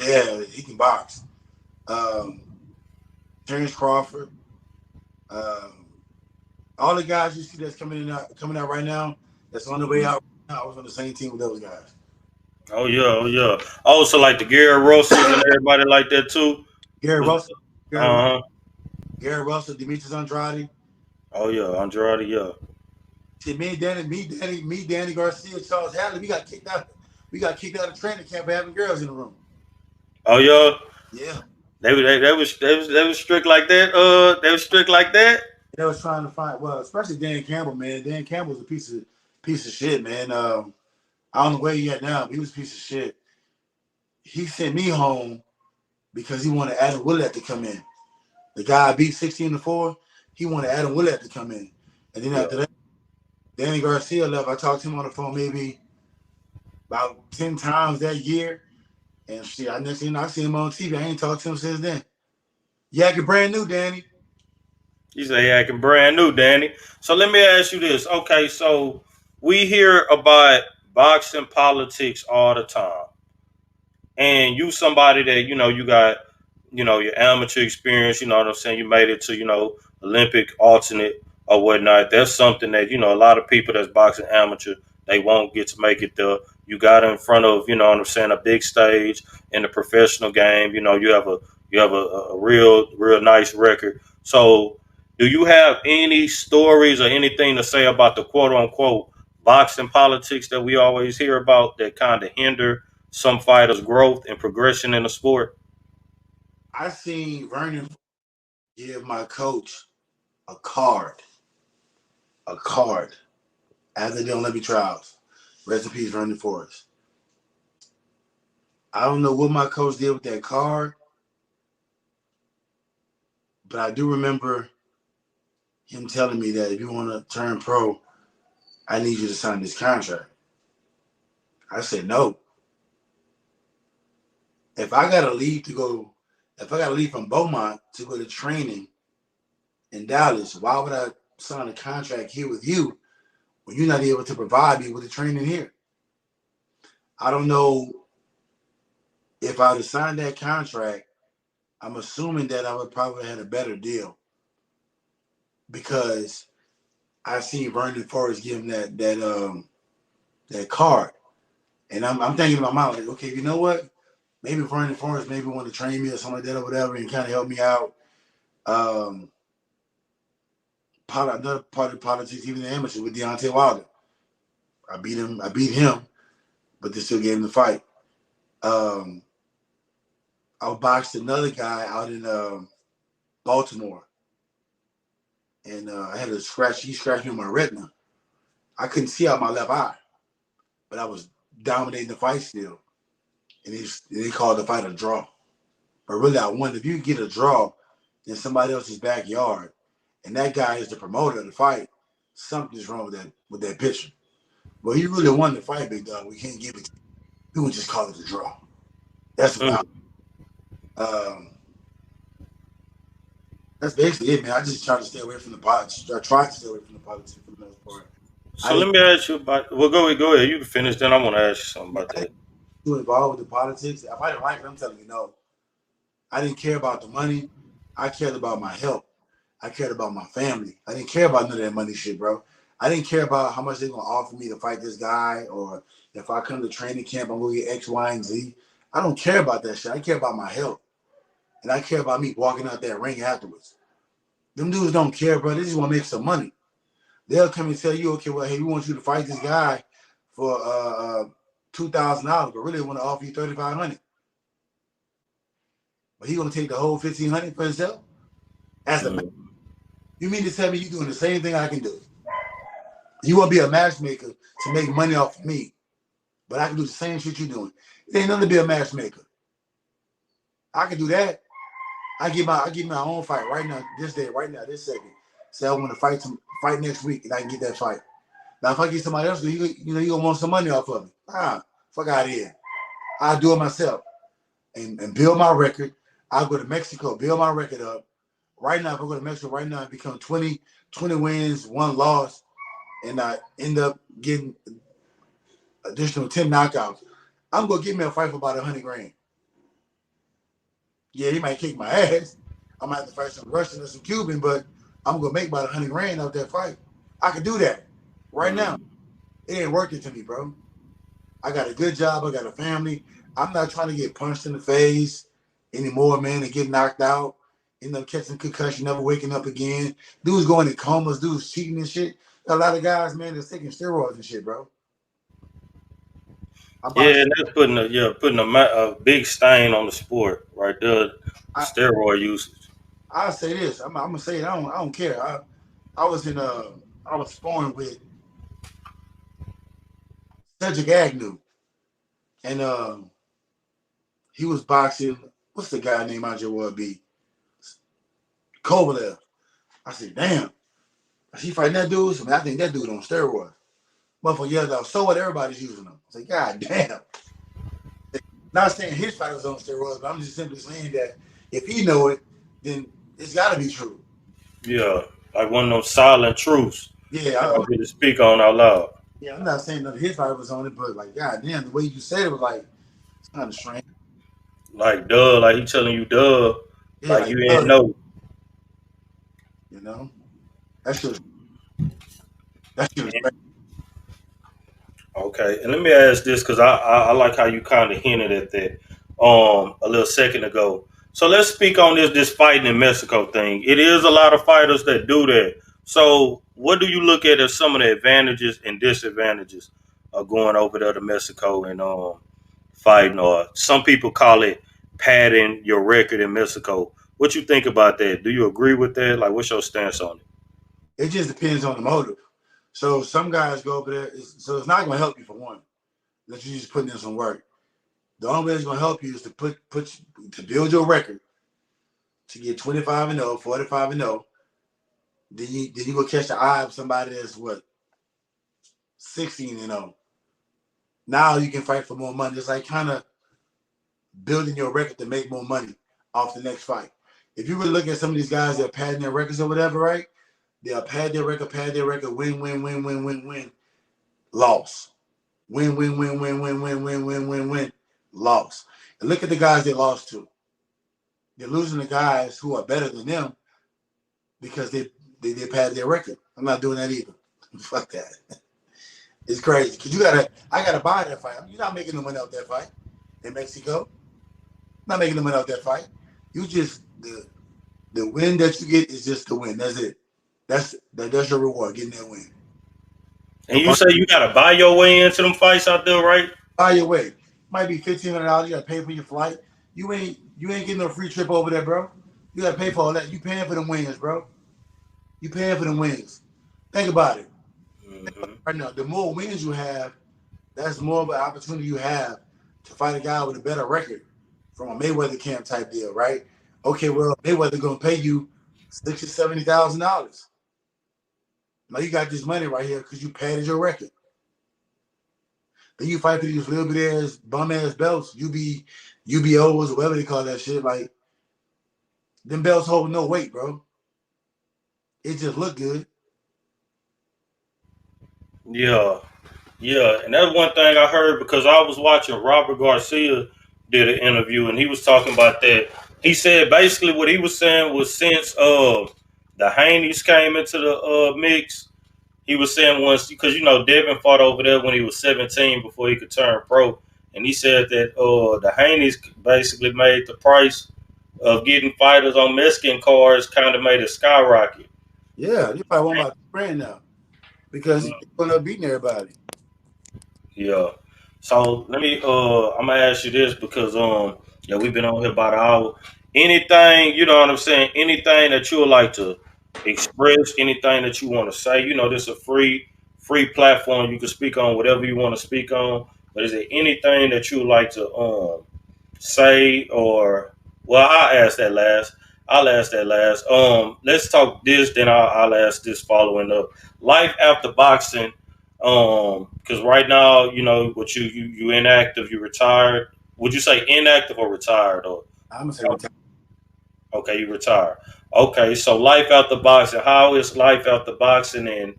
Yeah, he can box. Terrence Crawford. All the guys you see that's coming out right now, that's on the way out right now, I was on the same team with those guys. Oh yeah, oh yeah. Also like the Gary Russell and everybody like that too. Gary Russell, Uh-huh. Demetrius Andrade. Oh yeah, Andrade, yeah. See, me, Danny Garcia, Charles Hadley, we got kicked out. We got kicked out of training camp for having girls in the room. Oh yeah. Yeah. They was strict like that. They was strict like that. They was trying to find, well, especially Dan Campbell, man. Dan Campbell's a piece of shit, man. I don't know where he at now, but he was a piece of shit. He sent me home because he wanted Adam Willett to come in. The guy I beat 16-4, he wanted Adam Willett to come in. And then after that, Danny Garcia left. I talked to him on the phone maybe about 10 times that year. And shit, I see him on TV. I ain't talked to him since then. You acting brand new, Danny. You say you acting brand new, Danny. So let me ask you this. Okay, so we hear about boxing politics all the time. And you somebody that, you got, your amateur experience, you know what I'm saying? You made it to, Olympic alternate or whatnot. That's something that, a lot of people that's boxing amateur, they won't get to make it there. You got in front of, you know what I'm saying, a big stage in the professional game. You have a real nice record. So do you have any stories or anything to say about the quote unquote boxing politics that we always hear about that kind of hinder some fighters' growth and progression in the sport? I seen Vernon give my coach a card after the Olympic trials. Rest in peace, Vernon Forrest. I don't know what my coach did with that card, but I do remember him telling me that if you want to turn pro, I need you to sign this contract. I said no. If I gotta leave from Beaumont to go to training in Dallas, why would I sign a contract here with you when you're not able to provide me with the training here? I don't know if I would signed that contract. I'm assuming that I would probably have had a better deal because I seen Vernon Forrest give him that card, and I'm thinking in my mind like, okay, you know what? Maybe Vernon Forrest maybe want to train me or something like that or whatever and kind of help me out. Another part of politics, even the amateur with Deontay Wilder. I beat him, but they still gave him the fight. I boxed another guy out in Baltimore. And I had a scratch. He scratched me on my retina. I couldn't see out my left eye, but I was dominating the fight still. And they called the fight a draw. But really, I won. If you get a draw, in somebody else's backyard, and that guy is the promoter of the fight, something's wrong with that picture. But he really won the fight, big dog. We can't give it to him. We would just call it a draw. That's what that's basically it, man. I just try to stay away from the politics. I try to stay away from the politics for the most part. So let me ask you about. Well, go ahead. You can finish. Then I want to ask you something about that. Too involved with the politics. If I didn't like it, I'm telling you no. I didn't care about the money. I cared about my health. I cared about my family. I didn't care about none of that money shit, bro. I didn't care about how much they're gonna offer me to fight this guy, or if I come to training camp, I'm gonna get X, Y, and Z. I don't care about that shit. I care about my health, and I care about me walking out that ring afterwards. Them dudes don't care, bro. They just want to make some money. They'll come and tell you, okay, well, hey, we want you to fight this guy for $2,000, but really want to offer you $3,500. But he gonna take the whole $1,500 for himself? As a man. You mean to tell me you doing the same thing I can do? You want to be a matchmaker to make money off of me, but I can do the same shit you're doing. It ain't nothing to be a matchmaker. I can do that. I give my own fight right now, this day, right now, this second. Say I want to fight next week, and I can get that fight. Now, if I get somebody else, you gonna want some money off of me. Fuck out of here. I'll do it myself and build my record. I'll go to Mexico, build my record up. Right now, if I go to Mexico right now, I become 20 wins, 1 loss, and I end up getting additional 10 knockouts. I'm gonna give me a fight for about $100,000. Yeah, he might kick my ass. I might have to fight some Russian or some Cuban, but I'm gonna make about $100,000 off that fight. I can do that right now. It ain't working to me, bro. I got a good job. I got a family. I'm not trying to get punched in the face anymore, man, and get knocked out. End up catching concussion, never waking up again. Dudes going in comas, dudes cheating and shit. A lot of guys, man, that's taking steroids and shit, bro. Yeah, and that's putting a big stain on the sport right there. Steroid usage. I'll say this. I'm gonna say it. I don't care. I was sparring with Cedric Agnew, and he was boxing. What's the guy name out your would be? Kovalev. I said, damn. Is he fighting that dude? I think that dude on steroids. Motherfucker yelled out, so what? Everybody's using them. I said, God damn. Not saying his fight was on steroids, but I'm just simply saying that if he know it, then it's got to be true. Yeah, like one of those silent truths. Yeah, I don't get to speak on out loud. Yeah, I'm not saying that his fight was on it, but like, God damn, the way you said it was like, it's kind of strange. Like, duh, like he telling you, duh, yeah, like you didn't know. You know, that's just. Okay, and let me ask this because I like how you kind of hinted at that a little second ago. So let's speak on this fighting in Mexico thing. It is a lot of fighters that do that. So what do you look at as some of the advantages and disadvantages of going over there to Mexico and fighting? Or some people call it padding your record in Mexico. What you think about that? Do you agree with that? Like, what's your stance on it? It just depends on the motive. So some guys go over there. So it's not going to help you for one. Unless you just put in some work. The only way it's going to help you is to build your record to get 25-0, 45-0. Then you go catch the eye of somebody that's what 16-0. Now you can fight for more money. It's like kind of building your record to make more money off the next fight. If you really look at some of these guys that are padding their records or whatever, right? They'll pad their record, win, loss. Win, loss. And look at the guys they lost to. They're losing to guys who are better than them because they pad their record. I'm not doing that either. Fuck that. It's crazy. Because I gotta buy that fight. You're not making the money out that fight in Mexico. Not making the money out that fight. You just the win that you get is just the win. That's it. That's your reward, getting that win. And you say you gotta buy your way into them fights out there, right? Buy your way. Might be $1,500. You gotta pay for your flight. You ain't getting no free trip over there, bro. You gotta pay for all that. You paying for them wins, bro. You paying for them wins. Think about it. Mm-hmm. Right now, the more wins you have, that's more of an opportunity you have to fight a guy with a better record from a Mayweather camp type deal, right? Okay, well, Mayweather gonna pay you $60,000-$70,000. Now you got this money right here because you padded your record. Then you fight for these little bit ass bum ass belts, UBOs or whatever they call that shit. Like them belts hold no weight, bro. It just look good. Yeah, yeah, and that's one thing I heard because I was watching Robert Garcia did an interview and he was talking about that. He said basically what he was saying was since the Haneys came into the mix, he was saying once because Devin fought over there when he was 17 before he could turn pro, and he said that the Haneys basically made the price of getting fighters on Mexican cards kind of made it skyrocket. Yeah, you probably want my friend now because he's gonna beating everybody. Yeah. So let me I'm gonna ask you this because yeah, we've been on here about an hour. Anything, you know what I'm saying, anything that you would like to express, anything that you want to say, this is a free platform. You can speak on whatever you want to speak on. But is there anything that you would like to say or well I'll ask that last. Let's talk this, then I'll ask this following up. Life after boxing, because right now, what you inactive, you retired. Would you say inactive or retired or I'm gonna say retired. okay, you retired. Okay, so life after boxing, how is life after boxing and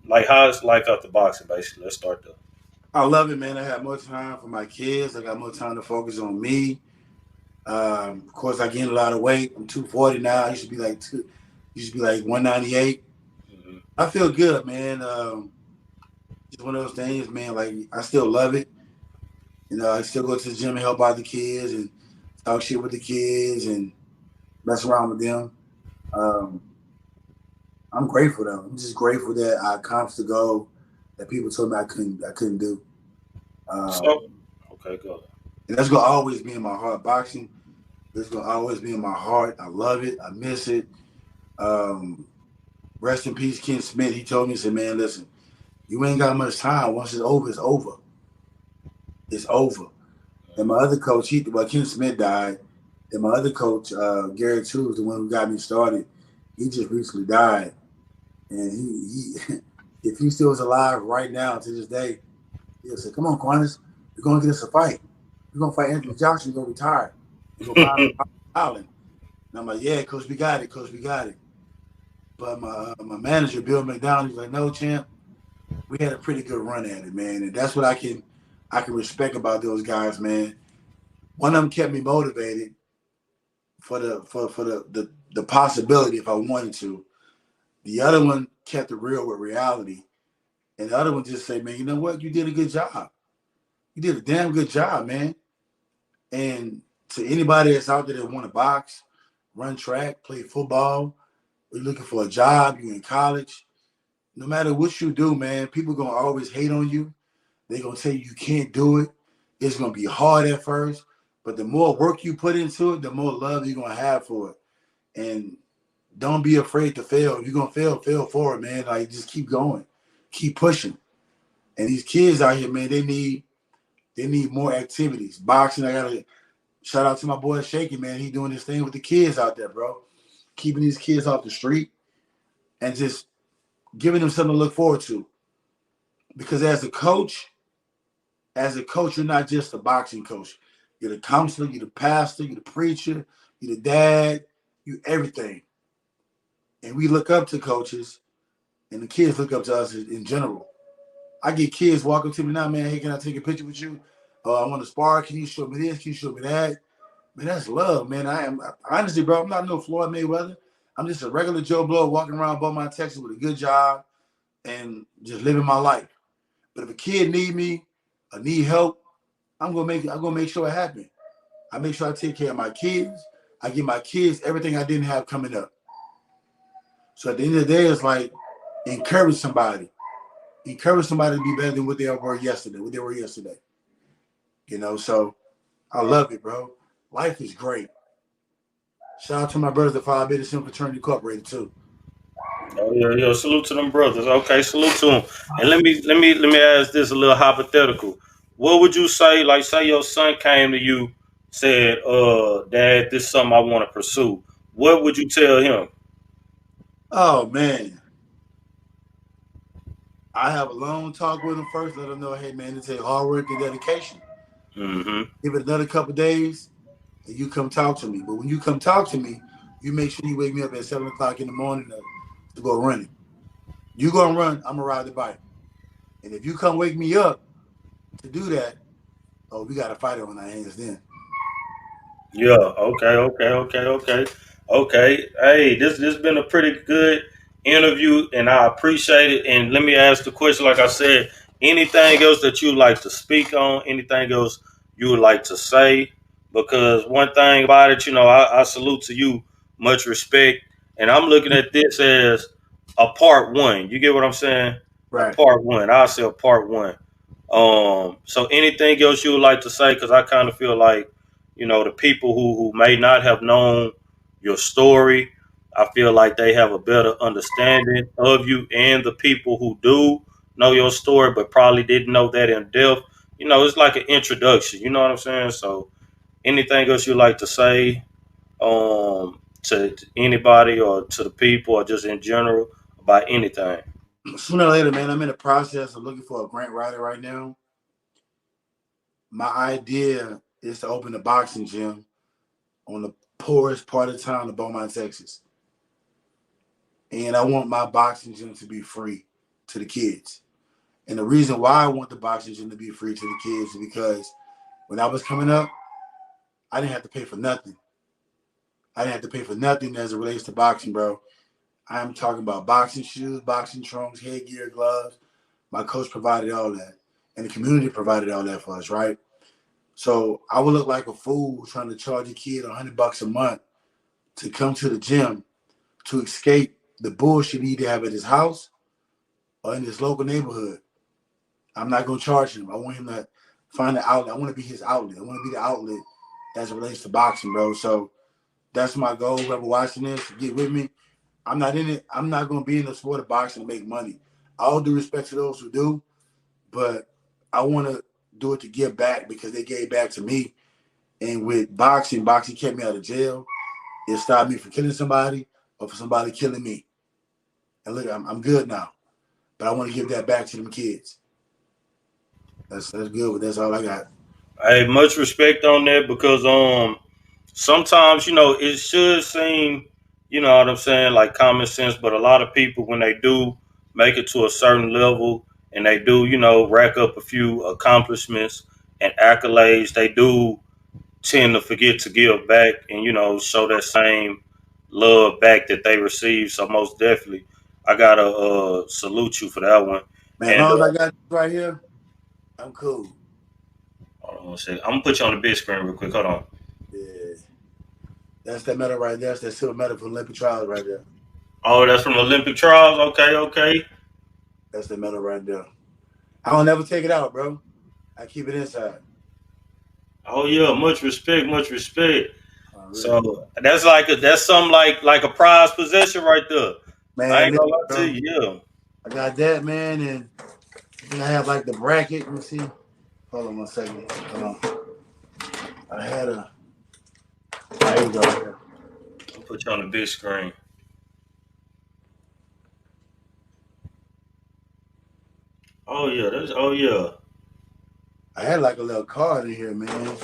like how is life after boxing basically? Let's start there. I love it, man. I have more time for my kids. I got more time to focus on me. Of course, I gained a lot of weight. I'm 240 now. I used to be like 198. Mm-hmm. I feel good, man. Just one of those things, man. Like I still love it. I still go to the gym and help out the kids and talk shit with the kids and mess around with them. Um, I'm grateful though. I'm just grateful that I accomplished the goal that people told me I couldn't do. So okay, go. And that's gonna always be in my heart. Boxing is gonna always be in my heart. I love it. I miss it. Rest in peace, Ken Smith. He told me, he said, man, listen, you ain't got much time. Once it's over, it's over. It's over. And my other coach, Ken Smith died. And my other coach, Gary True, was the one who got me started. He just recently died. And he if he still was alive right now to this day, he'll say, come on, Quantas, we're going to get us a fight. We're going to fight Anthony Johnson. You're going to retire. You're going to fight Island. And I'm like, yeah, coach, we got it. Coach, we got it. But my manager, Bill McDonald, he's like, no, champ, we had a pretty good run at it, man. And that's what I can respect about those guys, man. One of them kept me motivated for the possibility if I wanted to. The other one kept it real with reality. And the other one just said, man, you know what? You did a good job. You did a damn good job, man. And to anybody that's out there that want to box, run track, play football, or you're looking for a job, you're in college, no matter what you do, man, people going to always hate on you. They're going to tell you can't do it. It's going to be hard at first. But the more work you put into it, the more love you're going to have for it. And don't be afraid to fail. If you're going to fail for it, man. Like, just keep going. Keep pushing. And these kids out here, man, they need more activities. Boxing, I got to shout out to my boy Shaky, man. He doing this thing with the kids out there, bro. Keeping these kids off the street and just giving them something to look forward to. Because as a coach, you're not just a boxing coach. You're the counselor, you're the pastor, you're the preacher, you're the dad, you're everything. And we look up to coaches, and the kids look up to us in general. I get kids walking to me now, man, hey, can I take a picture with you? I want to spar. Can you show me this? Can you show me that? Man, that's love, man. Honestly, bro, I'm not no Floyd Mayweather. I'm just a regular Joe Blow walking around Beaumont, Texas with a good job and just living my life. But if a kid need me or need help, I'm gonna make sure it happen. I make sure I take care of my kids. I give my kids everything I didn't have coming up. So at the end of the day, it's like encourage somebody. Encourage somebody to be better than what they were yesterday. So I love it, bro. Life is great. Shout out to my brothers at Phi Beta Sigma Fraternity Incorporated too. Oh yeah. Salute to them brothers. Okay, salute to them. And let me ask this a little hypothetical. What would you say? Like, say your son came to you said, Dad, this is something I want to pursue, what would you tell him? Oh man, I have a long talk with him first. Let him know, hey man, it takes hard work and dedication. Mm-hmm. Give it another couple days, and you come talk to me. But when you come talk to me, you make sure you wake me up at 7 o'clock in the morning to go running. You gonna run, I'm gonna ride the bike. And if you come wake me up to do that, oh, we got a fight on our hands then. Yeah. Okay. Hey, this been a pretty good interview, and I appreciate it. And let me ask the question, like I said, anything else that you like to speak on? Anything else you would like to say? Because one thing about it, I salute to you, much respect, and I'm looking at this as a part one. You get what I'm saying? A Right. part one. I'll say a part one. So anything else you would like to say? Because I kind of feel like, the people who may not have known your story, I feel like they have a better understanding of you, and the people who do know your story but probably didn't know that in depth. It's like an introduction. You know what I'm saying? So anything else you like to say to anybody or to the people or just in general about anything? Sooner or later, man, I'm in the process of looking for a grant writer right now. My idea is to open a boxing gym on the poorest part of town of Beaumont, Texas. And I want my boxing gym to be free to the kids. And the reason why I want the boxing gym to be free to the kids is because when I was coming up, I didn't have to pay for nothing. I didn't have to pay for nothing as it relates to boxing, bro. I'm talking about boxing shoes, boxing trunks, headgear, gloves. My coach provided all that. And the community provided all that for us, right? So I would look like a fool trying to charge a kid $100 a month to come to the gym to escape the bullshit he either have at his house or in his local neighborhood. I'm not gonna charge him. I want him to find an outlet. I want to be his outlet. I want to be the outlet as it relates to boxing, bro. So that's my goal. Whoever watching this, get with me. I'm not in it. I'm not gonna be in the sport of boxing to make money. All due respect to those who do, but I want to do it to give back because they gave back to me. And with boxing kept me out of jail. It stopped me from killing somebody or for somebody killing me. And look, I'm good now, but I want to give that back to them kids. That's good, but that's all I got. Hey, much respect on that because sometimes it should seem, what I'm saying, like common sense, but a lot of people when they do make it to a certain level and they do rack up a few accomplishments and accolades, they do tend to forget to give back and show that same love back that they receive. So most definitely I gotta salute you for that one. Man, as And long as I got this right here, I'm cool. hold on one second. I'm gonna put you on the big screen real quick. Hold on. Yeah. That's that medal right there. That's that silver medal from Olympic trials right there. Oh, that's from the Olympic trials. Okay. That's the medal right there. I don't never take it out, bro. I keep it inside. Oh yeah, much respect. Really. So that's something like a prized possession right there. I Man, ain't gonna lie bro, to you. Yeah. I got that, man, and I have like the bracket. Let me see. Hold on one second. Hold on. I had a. There you go. I'll put you on the big screen. Oh yeah, oh yeah. I had like a little card in here, man.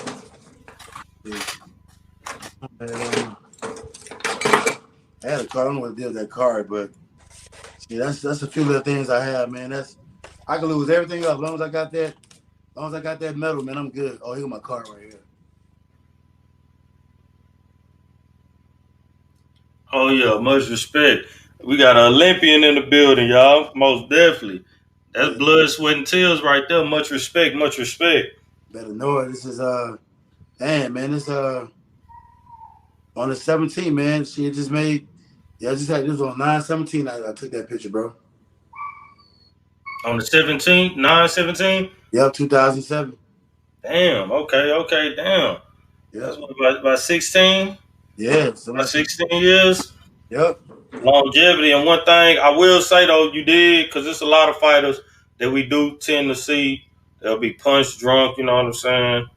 I had a card. I don't know what to do with that card, but see, that's a few little things I have, man. I can lose everything else as long as I got that. As long as I got that medal, man, I'm good. Oh, here's my card right here. Oh yeah, much respect. We got an Olympian in the building, y'all. Most definitely. That's blood, sweat, and tears right there. Much respect. Better know it. This is man, it's on the 17th, man. She just made. Yeah, I just had this on 9/17. I took that picture, bro. On the 17th, 9/17. Yep, 2007. Damn. Okay. Damn. That's Yep. what, about 16. Yeah. So About 16 years. Yep. Longevity. And one thing I will say though, you did, because there's a lot of fighters that we do tend to see they'll be punch drunk. You know what I'm saying?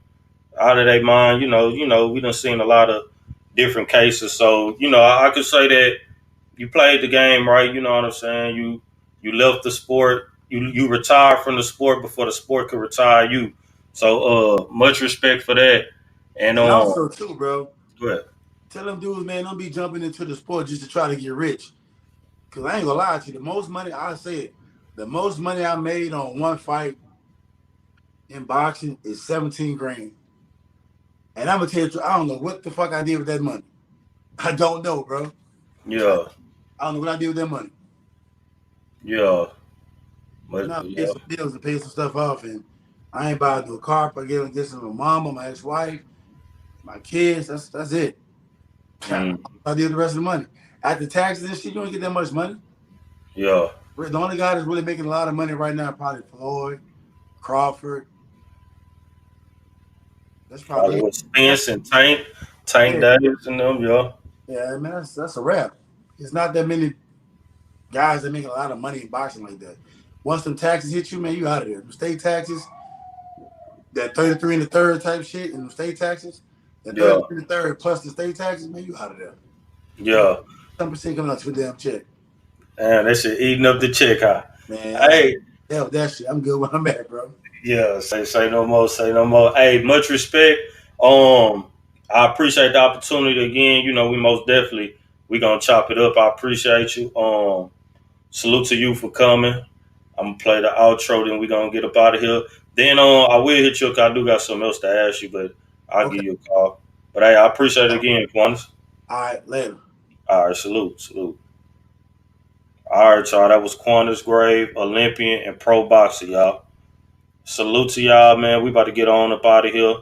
out of their mind. We done seen a lot of different cases. So, I could say that you played the game right. You know what I'm saying? You left the sport. You retired from the sport before the sport could retire you. So, much respect for that. And And also too, bro, go ahead. tell them dudes, man, don't be jumping into the sport just to try to get rich. Cause I ain't gonna lie to you, the most money I say it, the most money I made on one fight in boxing is 17 grand. And I'm gonna tell you, I don't know what the fuck I did with that money. I don't know, bro. Yeah, I don't know what I did with that money. yeah, But but now I yeah, paid some bills to pay some stuff off, and I ain't buying no car. I gave this to my mama, my ex-wife, my kids. That's it. I did the rest of the money. After taxes and shit, you don't get that much money. yeah. The only guy that's really making a lot of money right now is probably Floyd, Crawford. That's Probably probably with Spence and Tank Davis and them, yeah. Yeah, man, that's a wrap. It's not that many guys that make a lot of money in boxing like that. Once them taxes hit you, man, you out of there. The state taxes, that 33 and the third type shit, and the state taxes, that 33 and the third plus the state taxes, man, you out of there. Yeah. 10% coming out to a damn check. Man, that shit eating up the check, huh? Man, Hey. Hell, that shit. I'm good where I'm at, bro. Yeah, say no more, say no more. Hey, much respect. I appreciate the opportunity again. We most definitely we gonna chop it up. I appreciate you. Salute to you for coming. I'm gonna play the outro, then we gonna get up out of here. Then I will hit you up. I do got something else to ask you, but I'll give you a call. But hey, I appreciate it again, Quantas. All right, later. All right, salute. All right, y'all. That was Quantas Grave, Olympian, and pro boxer, y'all. Salute to y'all, man. We about to get on up out of here.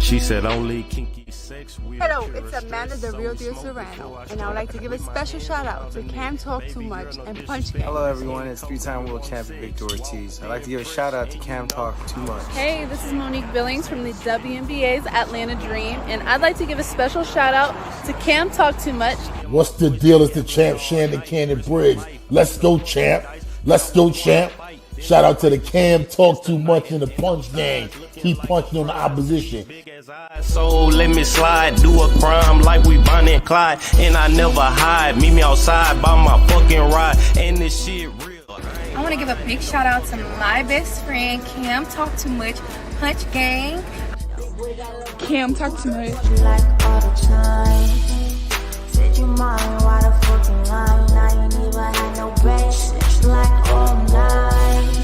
She said only kinky sex. Hello, it's Amanda, the real deal Serrano, and I would like to give a special shout out to Can't Talk Too Much and Punch Gang. Hello everyone, it's three-time world champion Victor Ortiz. I'd like to give a shout out to Cam Talk Too Much. Hey, this is Monique Billings from the WNBA's Atlanta Dream, and I'd like to give a special shout out to Cam Talk Too Much. What's the deal? It's the champ Shannon Cannon Briggs. Let's go, champ. Let's go, champ. Shout out to the Cam Talk Too Much in the Punch Gang. Keep punching on the opposition. So let me slide, do a crime like we Bonnie and Clyde, and I never hide. Meet me outside by my fucking ride, and this shit real. I want to give a big shout out to my best friend, Cam Talk Too Much, Punch Gang. Cam Talk Too Much. Like all the time. Said you mine, why the fucking line? I ain't even had no basis like all night.